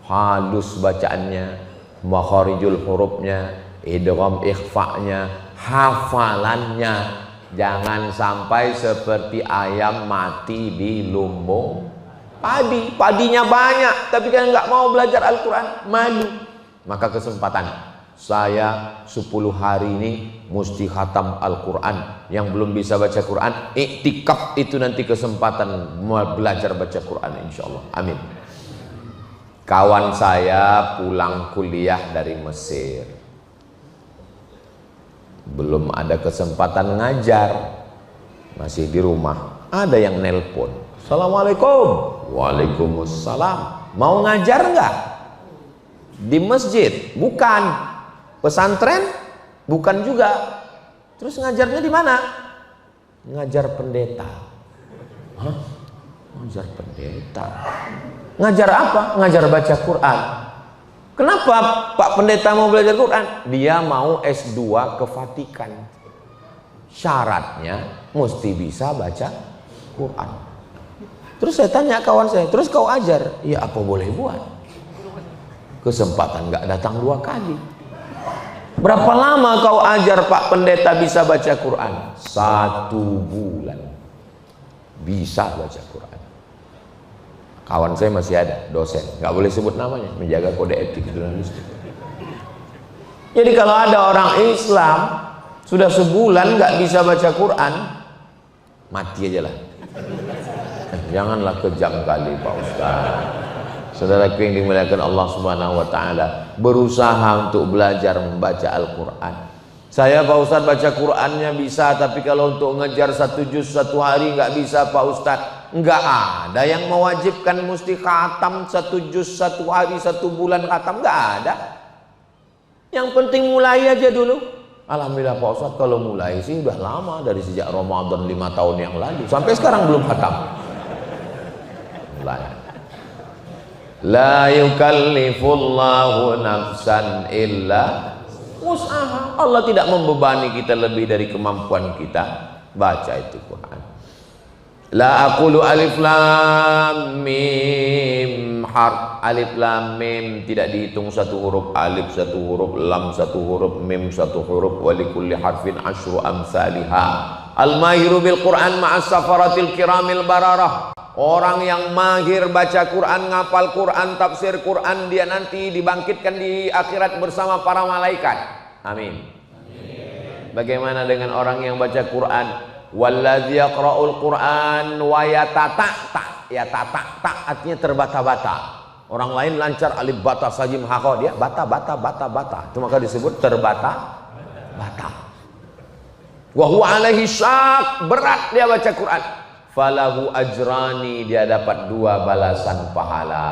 Halus bacaannya, makharijul hurufnya, idgham ikhfa'nya, hafalannya. Jangan sampai seperti ayam mati di lumbung padi. Padinya banyak, tapi kan nggak mau belajar Al-Quran, malu. Maka kesempatan saya 10 hari ini mesti khatam Al-Quran. Yang belum bisa baca Quran, iktikaf itu nanti kesempatan belajar baca Quran, insya Allah. Amin. Kawan saya pulang kuliah dari Mesir, belum ada kesempatan ngajar, masih di rumah. Ada yang nelpon, Assalamualaikum. Waalaikumsalam. Mau ngajar nggak? Di masjid? Bukan. Pesantren? Bukan juga. Terus ngajarnya di mana? Ngajar pendeta. Hah? Ngajar pendeta? Ngajar apa? Ngajar baca Quran. Kenapa Pak Pendeta mau belajar Quran? Dia mau S2 ke Vatikan. Syaratnya mesti bisa baca Quran. Terus saya tanya kawan saya, terus kau ajar? Ya apa boleh buat? Kesempatan nggak datang 2 kali. Berapa lama kau ajar Pak Pendeta bisa baca Quran? 1 bulan bisa baca Quran. Kawan saya masih ada, dosen, nggak boleh sebut namanya, menjaga kode etik jurnalistik. Jadi kalau ada orang Islam sudah sebulan nggak bisa baca Quran, mati aja lah. Janganlah kejam kali Pak Ustaz. Saudaraku yang dimuliakan Allah Subhanahu Wa Taala, berusaha untuk belajar membaca Al-Quran. Saya Pak Ustaz baca Qurannya bisa, tapi kalau untuk ngejar 1 juz 1 hari nggak bisa Pak Ustaz. Nggak ada yang mewajibkan mesti khatam 1 juz 1 hari 1 bulan khatam, nggak ada. Yang penting mulai aja dulu. Alhamdulillah Pak Ustaz, kalau mulai sih udah lama, dari sejak Ramadan 5 tahun yang lalu sampai sekarang belum khatam. Mulai. La yukallifullahu nafsan illa wus'aha. Allah tidak membebani kita lebih dari kemampuan kita. Baca itu Quran. La aqulu alif lam mim harf, alif lam mim tidak dihitung satu huruf, alif satu huruf, lam satu huruf, mim satu huruf, wa likulli harfin asyru amsalihha. Al-mahiru bil Quran ma'as safaratil kiramil bararah. Orang yang mahir baca Quran, ngapal Quran, tafsir Quran, dia nanti dibangkitkan di akhirat bersama para malaikat. Amin. Bagaimana dengan orang yang baca Quran? Wallazi yaqra'ul Quran wa yatata'ta. Yatata'ta artinya terbata-bata. Orang lain lancar alif bata sajim hakho, dia bata. Itu maka disebut terbata-bata. Wa huwa alaihi syak, berat dia baca Quran. Falahu ajrani, dia dapat 2 balasan pahala.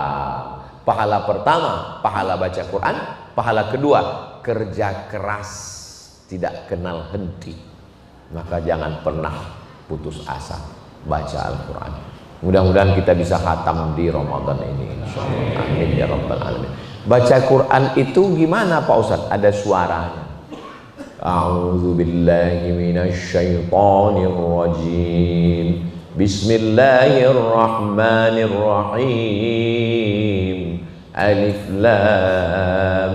Pahala pertama, pahala baca Quran. Pahala kedua, kerja keras, tidak kenal henti. Maka jangan pernah putus asa baca Al-Quran. Mudah-mudahan kita bisa khatam di Ramadan ini, insyaallah. Amin ya rabbal alamin. Baca Quran itu gimana Pak Ustaz? Ada suaranya. A'udzu billahi minasy syaithanir rajim. Bismillahirrahmanirrahim. Alif lam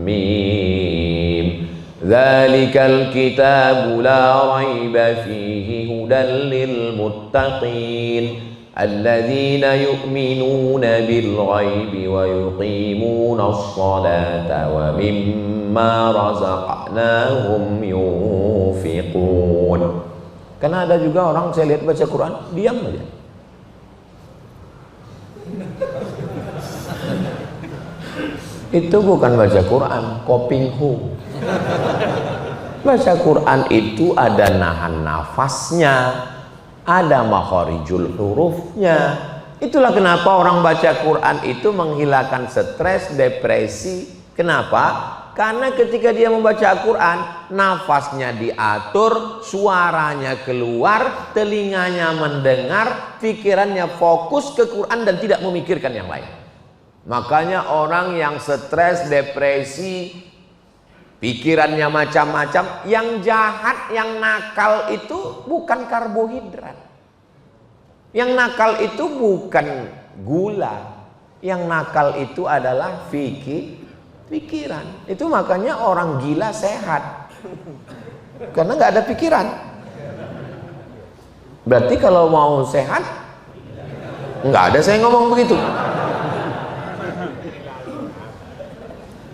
mim. Dzalikal kitabu la raiba fihi hudan lil muttaqin alladzina yu'minuna bil ghaibi wa yuqimuna as-salata wa mimma razaqnahum yunfiqun. Karena ada juga orang saya lihat baca Quran diam aja. Itu bukan baca Quran, kopinghu. Baca Quran itu ada nahan nafasnya, ada makharijul hurufnya. Itulah kenapa orang baca Quran itu menghilangkan stres, depresi. Kenapa? Karena ketika dia membaca Quran, nafasnya diatur, suaranya keluar, telinganya mendengar, pikirannya fokus ke Quran dan tidak memikirkan yang lain. Makanya orang yang stres, depresi, pikirannya macam-macam, yang jahat, yang nakal itu bukan karbohidrat. Yang nakal itu bukan gula. Yang nakal itu adalah pikiran. Itu makanya orang gila sehat. Karena nggak ada pikiran. Berarti kalau mau sehat, nggak ada saya ngomong begitu.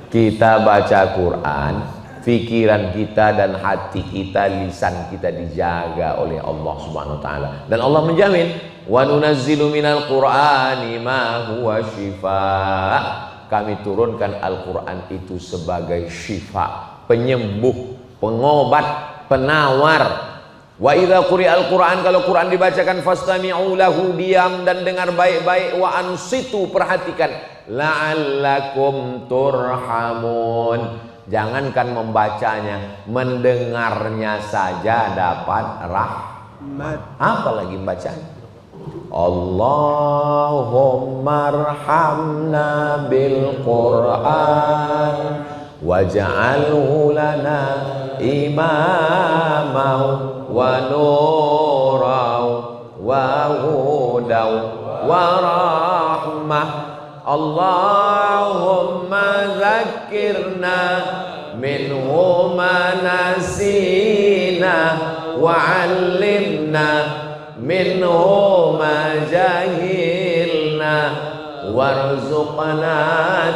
Kita baca Quran, pikiran kita dan hati kita, lisan kita dijaga oleh Allah Subhanahu wa taala. Dan Allah menjamin, wa nunazzilu minal Qur'ani ma huwa syifaa. Kami turunkan Al-Quran itu sebagai syifa, penyembuh, pengobat, penawar. Wa idza quri'al Quran, kalau Quran dibacakan fastami'u lahu, diam dan dengar baik-baik, wa ansitu, perhatikan, la'allakum turhamun. Jangankan membacanya, mendengarnya saja dapat rahmat, apalagi bacanya. Allahumma arhamna bil Qur'an waj'alhu lana imamau wa nurau wa hudaw wa rahmah. Allahumma zakkirna minhu ma nasina wa 'allimna minhu ma jahilna warzuqna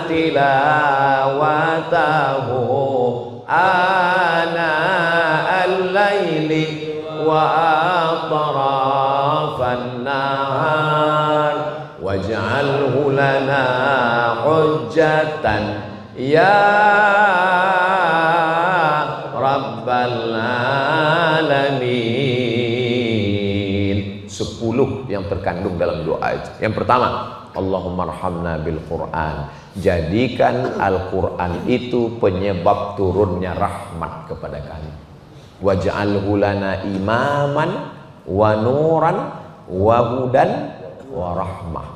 tilawatahu ana al-laili wa atrafan nahar waj'alhu lana hujjatan ya rabbal alamin. 10 yang terkandung dalam doa itu. Yang pertama, Allahumma arhamna bil Quran. Jadikan Al-Quran itu penyebab turunnya rahmat kepada kami. Waj'alhu lana imaman wa nuran wa hudan wa rahmah.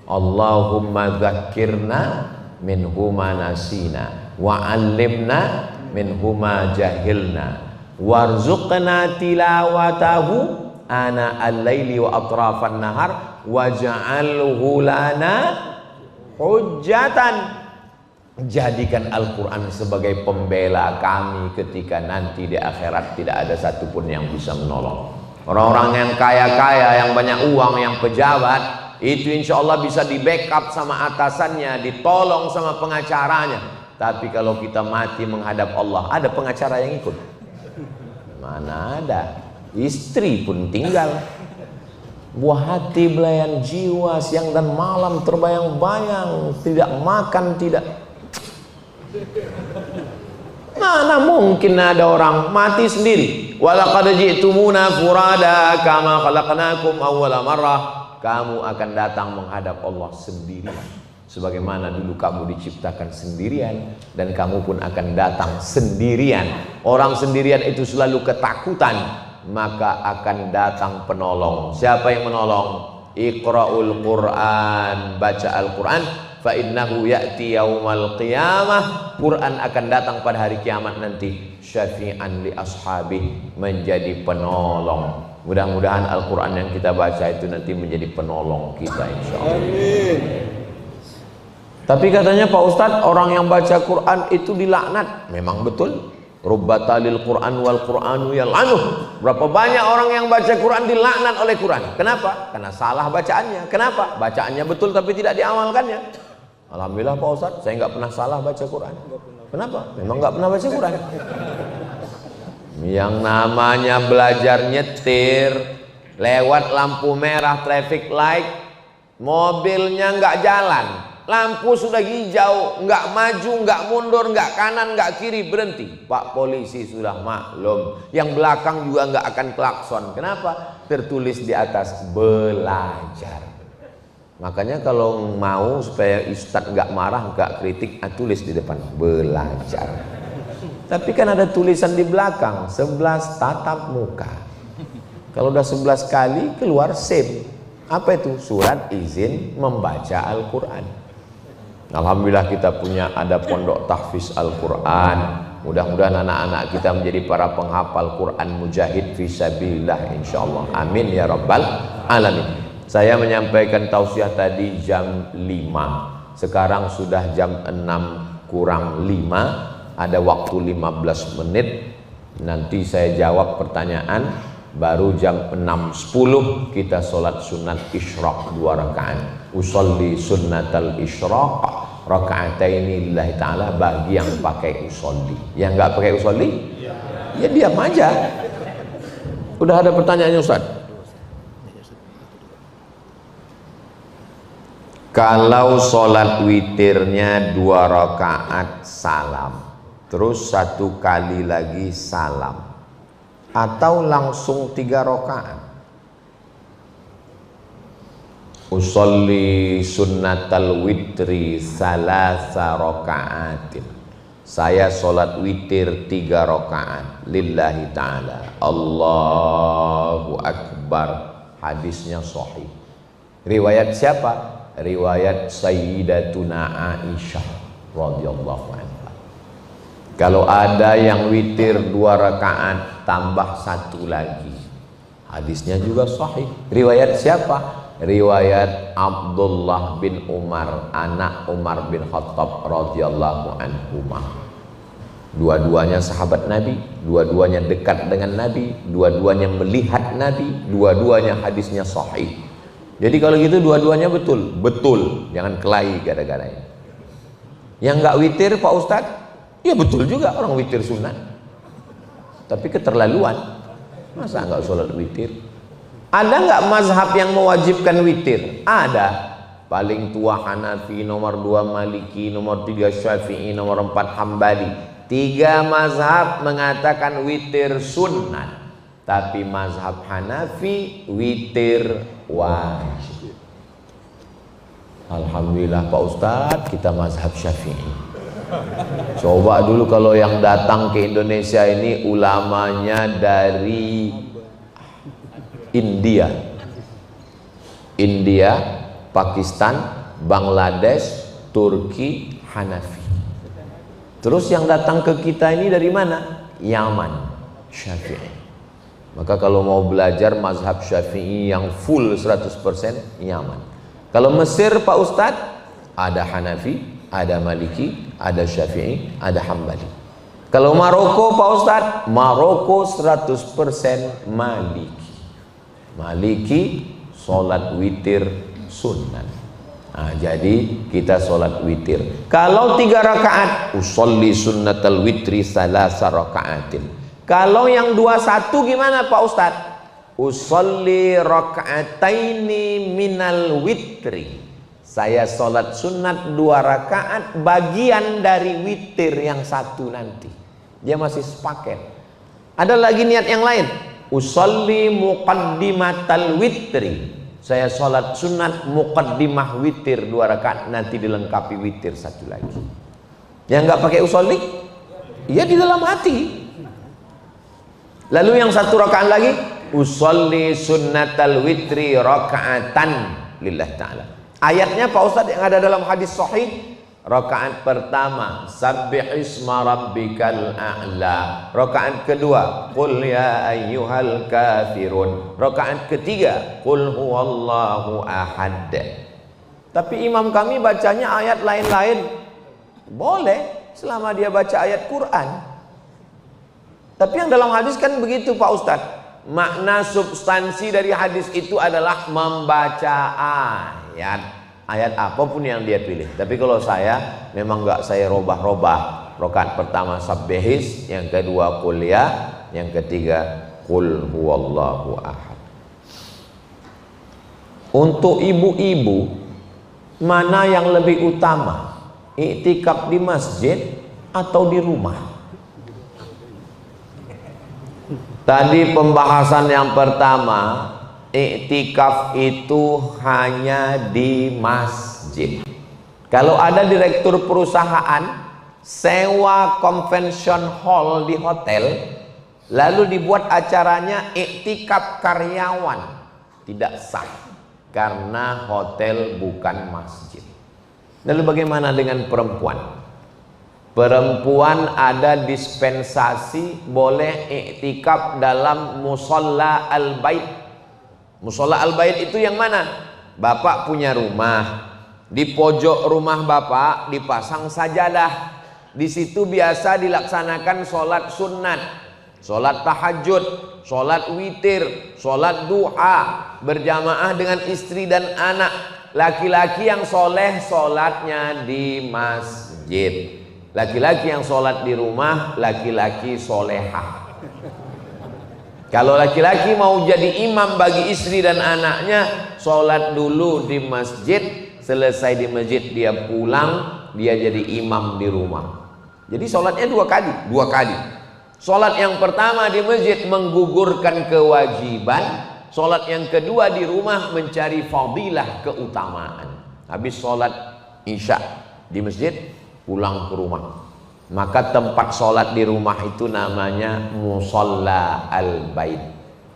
Allahumma dzakkirna minhu ma nasina wa 'allimna minhu ma jahilna warzuqna tilawatahu ana al-laili wa atrafan nahar waj'alhu lana hujjatan. Jadikan Al-Quran sebagai pembela kami ketika nanti di akhirat tidak ada satupun yang bisa menolong. Orang-orang yang kaya-kaya, yang banyak uang, yang pejabat, itu insya Allah bisa di backup sama atasannya, ditolong sama pengacaranya. Tapi kalau kita mati menghadap Allah, ada pengacara yang ikut? Mana ada. Istri pun tinggal. Buah hati, belayan jiwa, siang dan malam terbayang-bayang, tidak makan, tidak. Mana mungkin ada orang mati sendiri. Walaqad ji'tumuna furada kama khalaqnakum awwala marrah. Kamu akan datang menghadap Allah sendirian, sebagaimana dulu kamu diciptakan sendirian, dan kamu pun akan datang sendirian. Orang sendirian itu selalu ketakutan, maka akan datang penolong. Siapa yang menolong? Iqra'ul Qur'an, baca Al-Quran. Fa innahu ya'ti yaumal qiyamah. Quran akan datang pada hari kiamat nanti. Syafi'an li ashabih, menjadi penolong. Mudah-mudahan Al-Quran yang kita baca itu nanti menjadi penolong kita, insyaallah. Amin. Tapi katanya Pak Ustadz, orang yang baca Quran itu dilaknat. Memang betul. Rubbatalil Quran wal Quranu yal'anuh. Berapa banyak orang yang baca Quran dilaknat oleh Quran. Kenapa? Karena salah bacaannya. Kenapa? Bacaannya betul tapi tidak diamalkannya. Alhamdulillah Pak Ustadz, saya nggak pernah salah baca Quran. Kenapa? Memang nggak pernah baca Quran. Yang namanya belajar nyetir, lewat lampu merah traffic light, mobilnya nggak jalan, lampu sudah hijau, nggak maju, nggak mundur, nggak kanan, nggak kiri, berhenti. Pak polisi sudah maklum, yang belakang juga nggak akan klakson. Kenapa? Tertulis di atas belajar. Makanya kalau mau supaya ustadz nggak marah, nggak kritik, tulis di depan belajar. Tapi kan ada tulisan di belakang 11 tatap muka. Kalau udah 11 kali keluar save. Apa itu? Surat izin membaca Al-Quran. Alhamdulillah kita punya ada pondok tahfiz Al-Quran. Mudah-mudahan anak-anak kita menjadi para penghafal Quran mujahid fisabilillah insyaallah. Amin ya rabbal alamin. Saya menyampaikan tausiah tadi jam 5. Sekarang sudah jam 6 kurang 5. Ada waktu 15 menit. Nanti saya jawab pertanyaan. Baru jam 6.10 kita sholat sunat isyraq 2 rakaat. Usolli sunnatal isyraq raka'ataini lillahi ta'ala, bagi yang pakai usolli. Yang nggak pakai usolli, ya diam aja. Udah ada pertanyaannya Ustaz? Kalau sholat witirnya 2 rakaat salam, terus 1 kali lagi salam, atau langsung 3 rakaat. Usolli sunnatal witri salasa rakaatin. Saya sholat witir 3 rakaat lillahi ta'ala. Allahu akbar. Hadisnya sahih. Riwayat siapa? Riwayat Sayyidatuna Aisyah radhiyallahu anha. Kalau ada yang witir 2 rakaat tambah 1 lagi, hadisnya juga sahih. Riwayat siapa? Riwayat Abdullah bin Umar, anak Umar bin Khattab radhiyallahu anhuma. Dua-duanya sahabat Nabi, dua-duanya dekat dengan Nabi, dua-duanya melihat Nabi, dua-duanya hadisnya sahih. Jadi kalau gitu dua-duanya betul, betul, jangan kelahi gara-garanya. Yang nggak witir Pak Ustadz, ya betul juga orang witir sunat, tapi keterlaluan. Masa nggak sholat witir? Ada nggak mazhab yang mewajibkan witir? Ada. Paling tua Hanafi, nomor 2 Maliki, nomor 3 Syafi'i, nomor 4 Hambali. 3 mazhab mengatakan witir sunat, tapi mazhab Hanafi witir wajib. Alhamdulillah Pak Ustadz, kita mazhab Syafi'i. Coba dulu kalau yang datang ke Indonesia ini ulamanya dari India, Pakistan, Bangladesh, Turki, Hanafi. Terus yang datang ke kita ini dari mana? Yaman, Syafi'i. Maka kalau mau belajar mazhab Syafi'i yang full 100% Yaman. Kalau Mesir Pak Ustadz, ada Hanafi, ada Maliki, ada Syafi'i, ada Hambali. Kalau Maroko Pak Ustadz, Maroko 100% Maliki. Maliki sholat witir sunnah. Nah, jadi kita sholat witir. Kalau 3 rakaat, usolli sunnatal witri salasa rakaatin. Kalau yang 21 gimana Pak Ustadz? Usolli rakaataini minal witri. Saya sholat sunat 2 rakaat bagian dari witir yang 1 nanti. Dia masih sepaket. Ada lagi niat yang lain. Usolli muqaddimatal witri. Saya sholat sunat muqaddimah witir 2 rakaat, nanti dilengkapi witir 1 lagi. Yang nggak pakai usolli, ya di dalam hati. Lalu yang 1 rakaat lagi, usolli sunnatal witri rakaatan lillah ta'ala. Ayatnya Pak Ustadz yang ada dalam hadis sahih, rakaat pertama sabbih isma rabbikal a'la, rakaat kedua qul ya ayyuhal kafirun, rakaat ketiga qul huwallahu ahad. Tapi imam kami bacanya ayat lain-lain. Boleh selama dia baca ayat Quran. Tapi yang dalam hadis kan begitu Pak Ustadz. Makna substansi dari hadis itu adalah membaca ayat. Ayat apapun yang dia pilih. Tapi kalau saya memang nggak saya robah-robah. Rakaat pertama sabbihis, yang kedua qul ya, yang ketiga qul huwallahu ahad. Untuk ibu-ibu, mana yang lebih utama? Iktikaf di masjid atau di rumah? Tadi pembahasan yang pertama, iktikaf itu hanya di masjid. Kalau ada direktur perusahaan sewa convention hall di hotel, lalu dibuat acaranya iktikaf karyawan, tidak sah karena hotel bukan masjid. Lalu bagaimana dengan perempuan? Perempuan ada dispensasi boleh iktikaf dalam musalla al-bait. Musalla al-bait itu yang mana? Bapak punya rumah, di pojok rumah bapak dipasang sajadah. Di situ biasa dilaksanakan sholat sunat, sholat tahajud, sholat witir, sholat duha berjamaah dengan istri dan anak. Laki-laki yang soleh sholatnya di masjid. Laki-laki yang sholat di rumah, laki-laki solehah. Kalau laki-laki mau jadi imam bagi istri dan anaknya, sholat dulu di masjid, selesai di masjid dia pulang, dia jadi imam di rumah. Jadi sholatnya dua kali. Sholat yang pertama di masjid menggugurkan kewajiban, sholat yang kedua di rumah mencari fadilah keutamaan. Habis sholat isya di masjid, pulang ke rumah. Maka tempat sholat di rumah itu namanya musalla al-bait.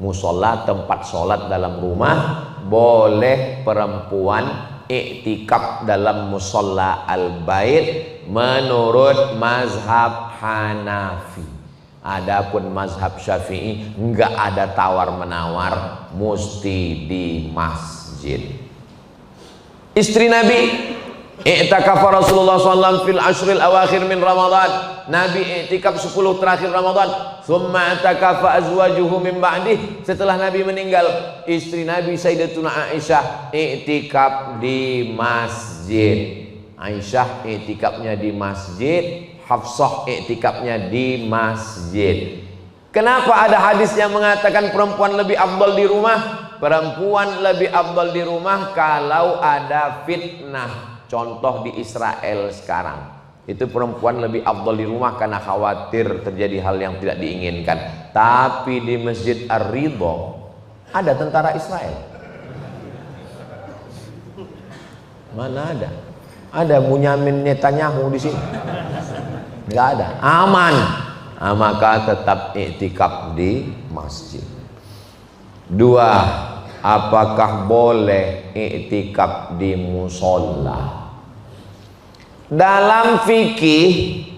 Musola tempat sholat dalam rumah. Boleh perempuan iktikaf dalam musola al-bait menurut mazhab Hanafi. Adapun mazhab Syafi'i enggak ada tawar-menawar, mesti di masjid. Istri Nabi i'takafa Rasulullah SAW fil ashril awakhir min Ramadan. Nabi i'tikaf 10 terakhir Ramadan. Thumma i'takafa azwajuhu min ba'dih. Setelah Nabi meninggal, istri Nabi Sayyidatuna Aisyah i'tikaf di masjid. Aisyah i'tikafnya di masjid, Hafsah i'tikafnya di masjid. Kenapa ada hadis yang mengatakan perempuan lebih afdal di rumah? Perempuan lebih afdal di rumah kalau ada fitnah. Contoh di Israel sekarang, itu perempuan lebih afdal di rumah karena khawatir terjadi hal yang tidak diinginkan. Tapi di Masjid Ar-Ridha ada tentara Israel. Mana ada? Ada Bunyamin Netanyahu di sini? Nggak ada. Aman. Maka tetap iktikaf di masjid. 2. Apakah boleh iktikaf di musola? Dalam fikih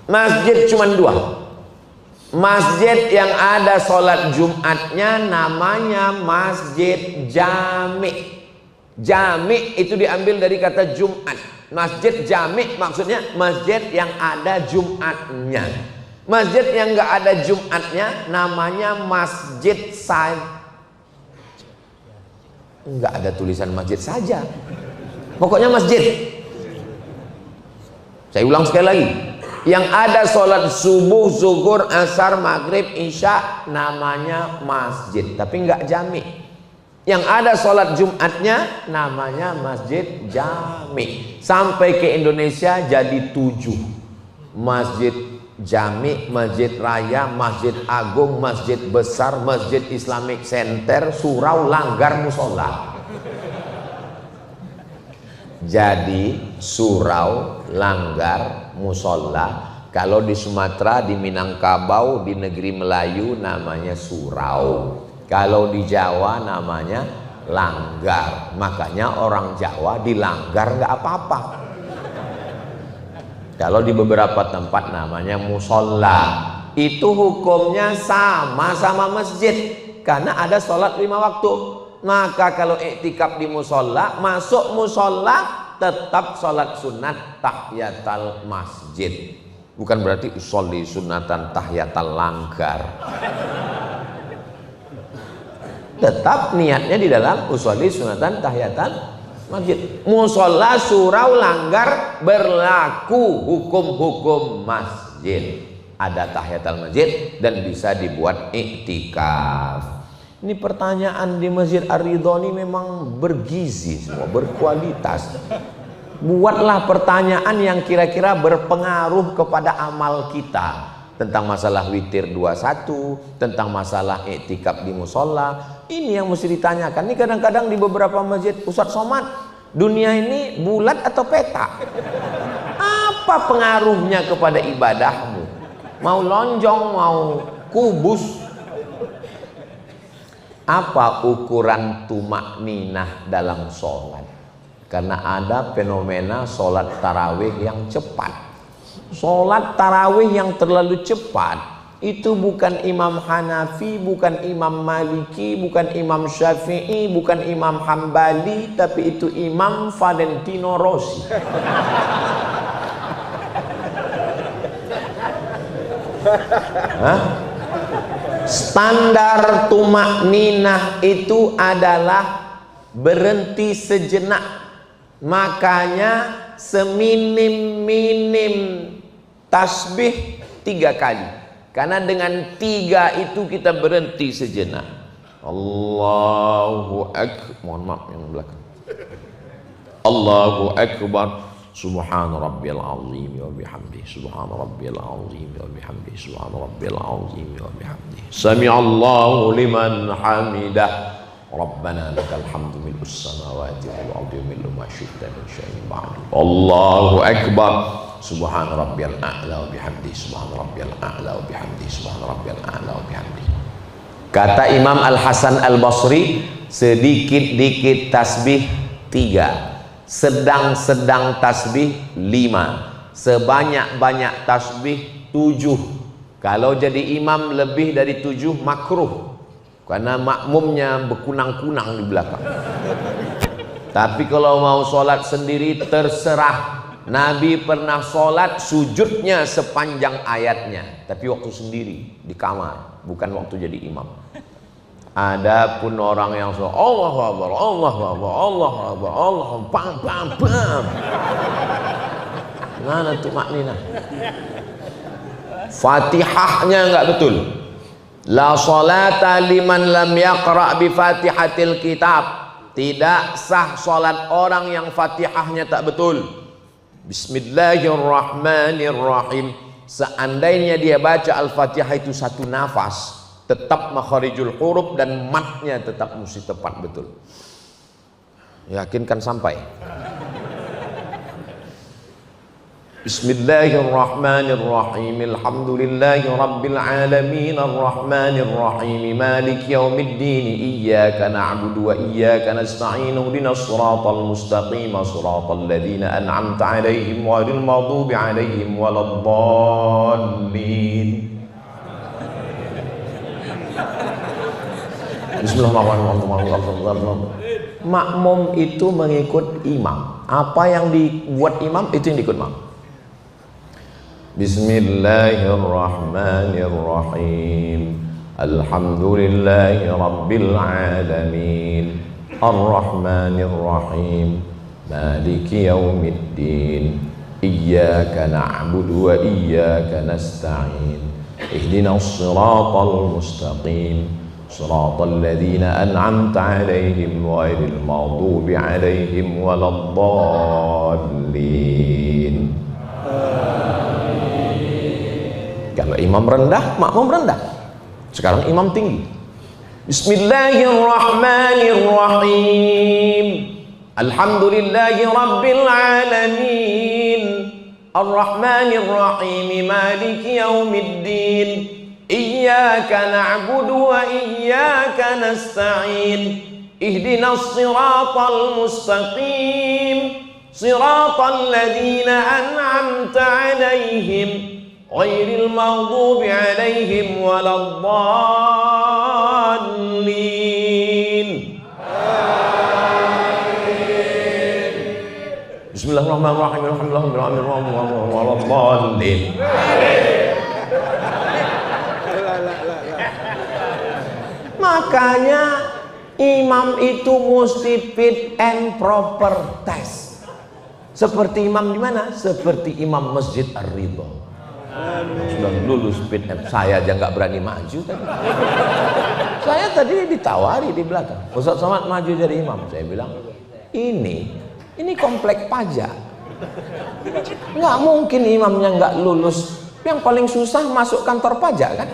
masjid cuma 2. Masjid yang ada sholat Jumatnya namanya masjid jami'. Jami itu diambil dari kata Jumat. Masjid jami maksudnya masjid yang ada Jumatnya. Masjid yang nggak ada Jumatnya namanya masjid saja. Nggak ada tulisan masjid saja. Pokoknya masjid. Saya ulang sekali lagi. Yang ada sholat subuh, zuhur, asar, maghrib, isya namanya masjid, tapi nggak jami. Yang ada sholat Jumatnya namanya masjid jami. Sampai ke Indonesia jadi 7. Masjid jami, masjid raya, masjid agung, masjid besar, masjid Islamic Center, surau, langgar, musola. Jadi surau, langgar, musola. Kalau di Sumatera, di Minangkabau, di negeri Melayu namanya surau. Kalau di Jawa namanya langgar. Makanya orang Jawa di langgar nggak apa-apa. Kalau di beberapa tempat namanya musola. Itu hukumnya sama masjid. Karena ada sholat 5 waktu. Maka kalau iktikaf di musola, masuk musola tetap sholat sunat tahiyatul masjid. Bukan berarti sholli sunatan tahiyatul langgar. Tetap niatnya di dalam usolli sunatan tahiyatul masjid. Musola, surau, langgar berlaku hukum-hukum masjid. Ada tahiyatul masjid dan bisa dibuat iktikaf. Ini pertanyaan di Masjid Ar-Ridho ini memang bergizi semua, berkualitas. Buatlah pertanyaan yang kira-kira berpengaruh kepada amal kita. Tentang masalah witir 21, tentang masalah iktikaf di musola. Ini yang mesti ditanyakan. Ini kadang-kadang di beberapa masjid, Ustaz Somad, dunia ini bulat atau peta? Apa pengaruhnya kepada ibadahmu? Mau lonjong, mau kubus? Apa ukuran tumak ninah dalam sholat? Karena ada fenomena sholat tarawih yang cepat. Sholat tarawih yang terlalu cepat itu bukan Imam Hanafi, bukan Imam Maliki, bukan Imam Syafi'i, bukan Imam Hambali, tapi itu Imam Valentino Rossi. Hah? Standar tumak ninah itu adalah berhenti sejenak. Makanya seminim-minim tasbih 3 kali. Karena dengan 3 itu kita berhenti sejenak. Allahu Akbar. Mohon maaf yang belakang. Allahu Akbar. Subhana rabbiyal azim wa bihamdihi. Subhana rabbiyal azim wa bihamdihi. Subhana rabbiyal azim wa bihamdihi. Sami'allahu liman hamidah. Rabbana lakal hamdu mil'us samawati wal ardi wa mil'u ma syi'ta min syai'in ba'du. Allahu Akbar. Subhana rabbiyal a'la wa bihamdihi. Subhana rabbiyal a'la wa bihamdihi. Subhana rabbiyal a'la wa bihamdihi. Kata Imam Al-Hasan Al-Basri, sedikit-dikit tasbih 3, sedang-sedang tasbih 5, sebanyak-banyak tasbih 7. Kalau jadi imam lebih dari 7 makruh, karena makmumnya berkunang-kunang di belakang. Tapi kalau mau sholat sendiri terserah. Nabi pernah sholat sujudnya sepanjang ayatnya, tapi waktu sendiri di kamar, bukan waktu jadi imam. Adapun orang yang sholat Allahu Akbar, Allahu Akbar, Allahu Akbar, Allah pam pam pam. Mana tuh maknina? Fatihahnya enggak betul. La sholata liman lam yaqra bi Fatihatil kitab. Tidak sah salat orang yang Fatihahnya tak betul. Bismillahirrahmanirrahim. Seandainya dia baca Al-Fatihah itu satu nafas, tetap makharijul huruf dan matnya tetap mesti tepat betul. Yakinkan sampai. Bismillahirrahmanirrahim. Alhamdulillahi rabbil alamin arrahmanir rahim maliki yaumiddin iyyaka na'budu wa iyyaka nasta'in ihdinas siratal mustaqim siratal ladzina an'amta 'alaihim ghairil maghdubi 'alaihim waladdallin. Bismillahirrahmanirrahim. makmum itu mengikut imam. Apa yang dibuat imam itu yang diikut imam. Bismillahirrahmanirrahim. Alhamdulillahi rabbil alamin. Ar-Rahmanir-Rahim. Maliki yaumiddin. Iyyaka na'budu wa iyyaka nasta'in. Ihdinas siratal mustaqim. Siratal ladzina an'amta 'alaihim ghairil maghdubi 'alaihim waladdallin. Kalau imam rendah, makmum rendah. Sekarang imam tinggi. Bismillahirrahmanirrahim. Alhamdulillahi rabbil alamin. Ar-Rahmanir-Rahim. Maliki yaumiddin. Iyyaka na'budu wa iyyaka nasta'in. Ihdinas siratal mustaqim. Siratal ladzina an'amta 'alaihim ghairil maghdubi 'alaihim waladdallin. Amin. Bismillahirrahmanirrahim. Alhamdulillahirabbil waladdallin. Makanya imam itu mesti fit and proper test. Seperti imam di mana? Seperti imam Masjid Ar-Ridha. Sudah lulus fit and. Saya aja nggak berani maju tadi. Saya tadi ditawari di belakang. Ustaz Somad maju jadi imam. Saya bilang, ini komplek pajak. Nggak mungkin imamnya nggak lulus. Yang paling susah masuk kantor pajak kan?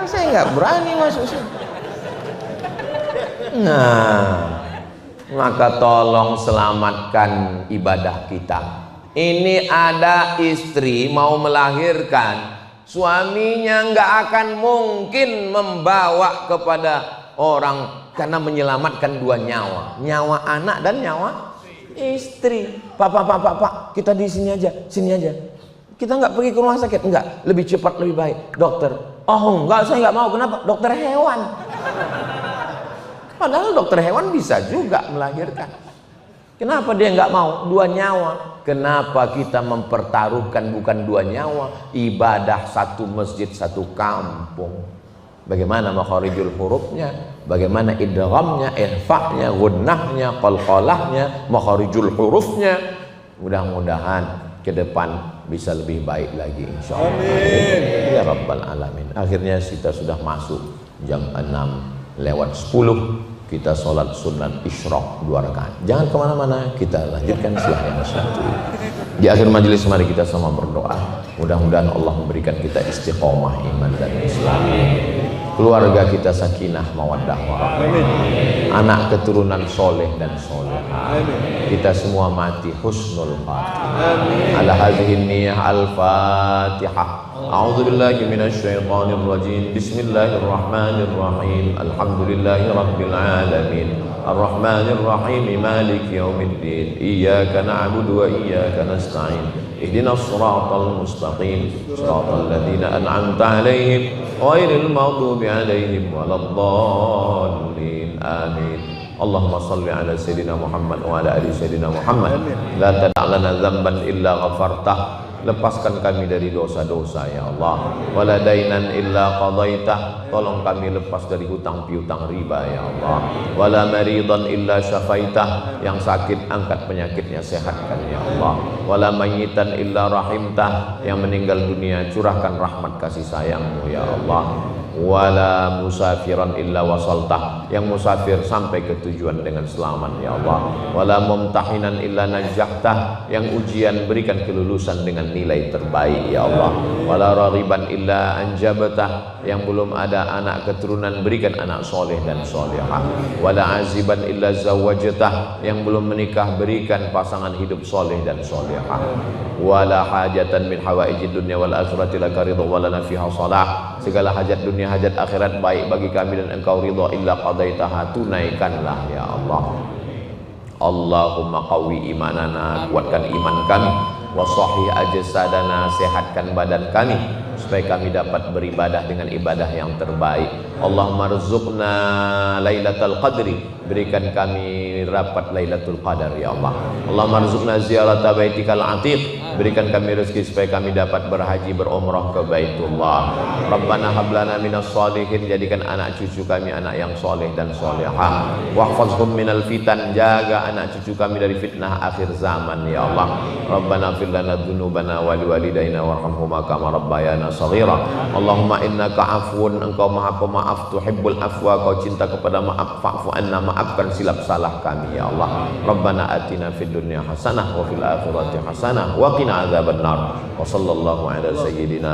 Saya nggak berani masuk sini. Nah, maka tolong selamatkan ibadah kita. Ini ada istri mau melahirkan, suaminya nggak akan mungkin membawa kepada orang karena menyelamatkan dua nyawa, nyawa anak dan nyawa istri. Pak, kita di sini aja, sini aja. Kita nggak pergi ke rumah sakit, enggak, lebih cepat lebih baik. Dokter, oh enggak, saya nggak mau. Kenapa? Dokter hewan. Padahal dokter hewan bisa juga melahirkan. Kenapa dia nggak mau? Dua nyawa. Kenapa kita mempertaruhkan bukan dua nyawa? Ibadah satu masjid, satu kampung. Bagaimana makharijul hurufnya? Bagaimana idghamnya, ikhfa'nya, gunnahnya, qalqalahnya, makharijul hurufnya? Mudah-mudahan ke depan bisa lebih baik lagi insyaallah. Amin. Ya rabbal alamin. Akhirnya kita sudah masuk jam 6:10. Kita sholat sunat isyraq 2 rakaat. Jangan kemana-mana, kita lanjutkan setelah yang satu. Di akhir majelis mari kita sama berdoa. Mudah-mudahan Allah memberikan kita istiqomah iman dan Islam. Keluarga kita sakinah mawaddah warahmah. Anak keturunan soleh dan solehah. Kita semua mati husnul khatimah. Ala hadhihi niyyah al-Fatihah. A'udzu billahi minasy syaithanir rajim. Bismillahirrahmanirrahim. Alhamdulillahirabbil alamin. Arrahmanir rahim. Maliki yaumiddin. Iyyaka na'budu wa iyyaka nasta'in. Ihdinas siratal mustaqim. Siratal ladzina an'amta 'alaihim ghairil maghdubi 'alaihim waladdallin. Amin. Allahumma salli ala sayyidina Muhammad wa ala ali sayyidina Muhammad. La tada' lana dzamban illa ghafartah. Lepaskan kami dari dosa-dosa ya Allah. Wala dainan illa qadaitah. Tolong kami lepas dari hutang piutang riba ya Allah. Wala maridan illa syafaitah. Yang sakit angkat penyakitnya, sehatkan ya Allah. Wala mayyitan illa rahimtah. Yang meninggal dunia curahkan rahmat kasih sayangmu ya Allah. Wala musafiran illa wasaltah. Yang musafir sampai ke tujuan dengan selamat ya Allah. Wala mumtahinan illa najjahtah. Yang ujian berikan kelulusan dengan nilai terbaik ya Allah. Wala raghiban illa anjabtah. Yang belum ada anak keturunan berikan anak soleh dan solehah. Wala aziban illa zawajtah. Yang belum menikah berikan pasangan hidup soleh dan solehah. Wala hajatan min hawaijid dunya wal akhirati laka ridha wala nafiha salah. Segala hajat dunia hajat akhirat baik bagi kami dan engkau ridha illa qadaitaha, tunaikanlah ya Allah. Allahumma qawi imanana, kuatkan iman kami, wa sahih ajsadana, sehatkan badan kami, supaya kami dapat beribadah dengan ibadah yang terbaik. Allahumma rzuqna lailatul qadri, berikan kami rapat Lailatul Qadar ya Allah. Allahumma rzuqna ziyarata baitikal atiq, berikan kami rezeki supaya kami dapat berhaji berumrah ke Baitullah. Rabbana hablana minas shalihin, jadikan anak cucu kami anak yang soleh dan solehah. Wahfazhum minal fitan, jaga anak cucu kami dari fitnah akhir zaman ya Allah. Rabbana fir lana dzunubana wa liwalidayna warhamhuma kama rabbayana shaghira. Allahumma innaka afwun, engkau maha pemaaf, tuhibbul afwa, kau cinta kepada maaf, fa'fu anna, maafkan silap salah kami ya Allah. Rabbana atina fid dunya hasanah wa fil akhirati hasanah wa qina adzabannar. Wa sallallahu ala sayyidina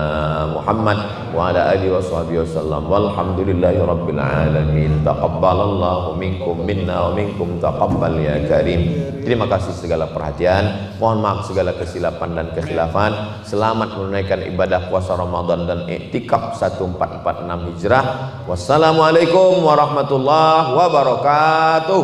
Muhammad wa ala alihi wa sahbihi wasallam. Walhamdulillahi rabbil alamin. Taqabbalallahu minkum minna wa minkum taqabbal ya karim. Terima kasih segala perhatian. Mohon maaf segala kesilapan dan kekhilafan. Selamat menunaikan ibadah puasa Ramadan dan iktikaf 1446 Hijrah. Wassalamualaikum warahmatullahi wabarakatuh.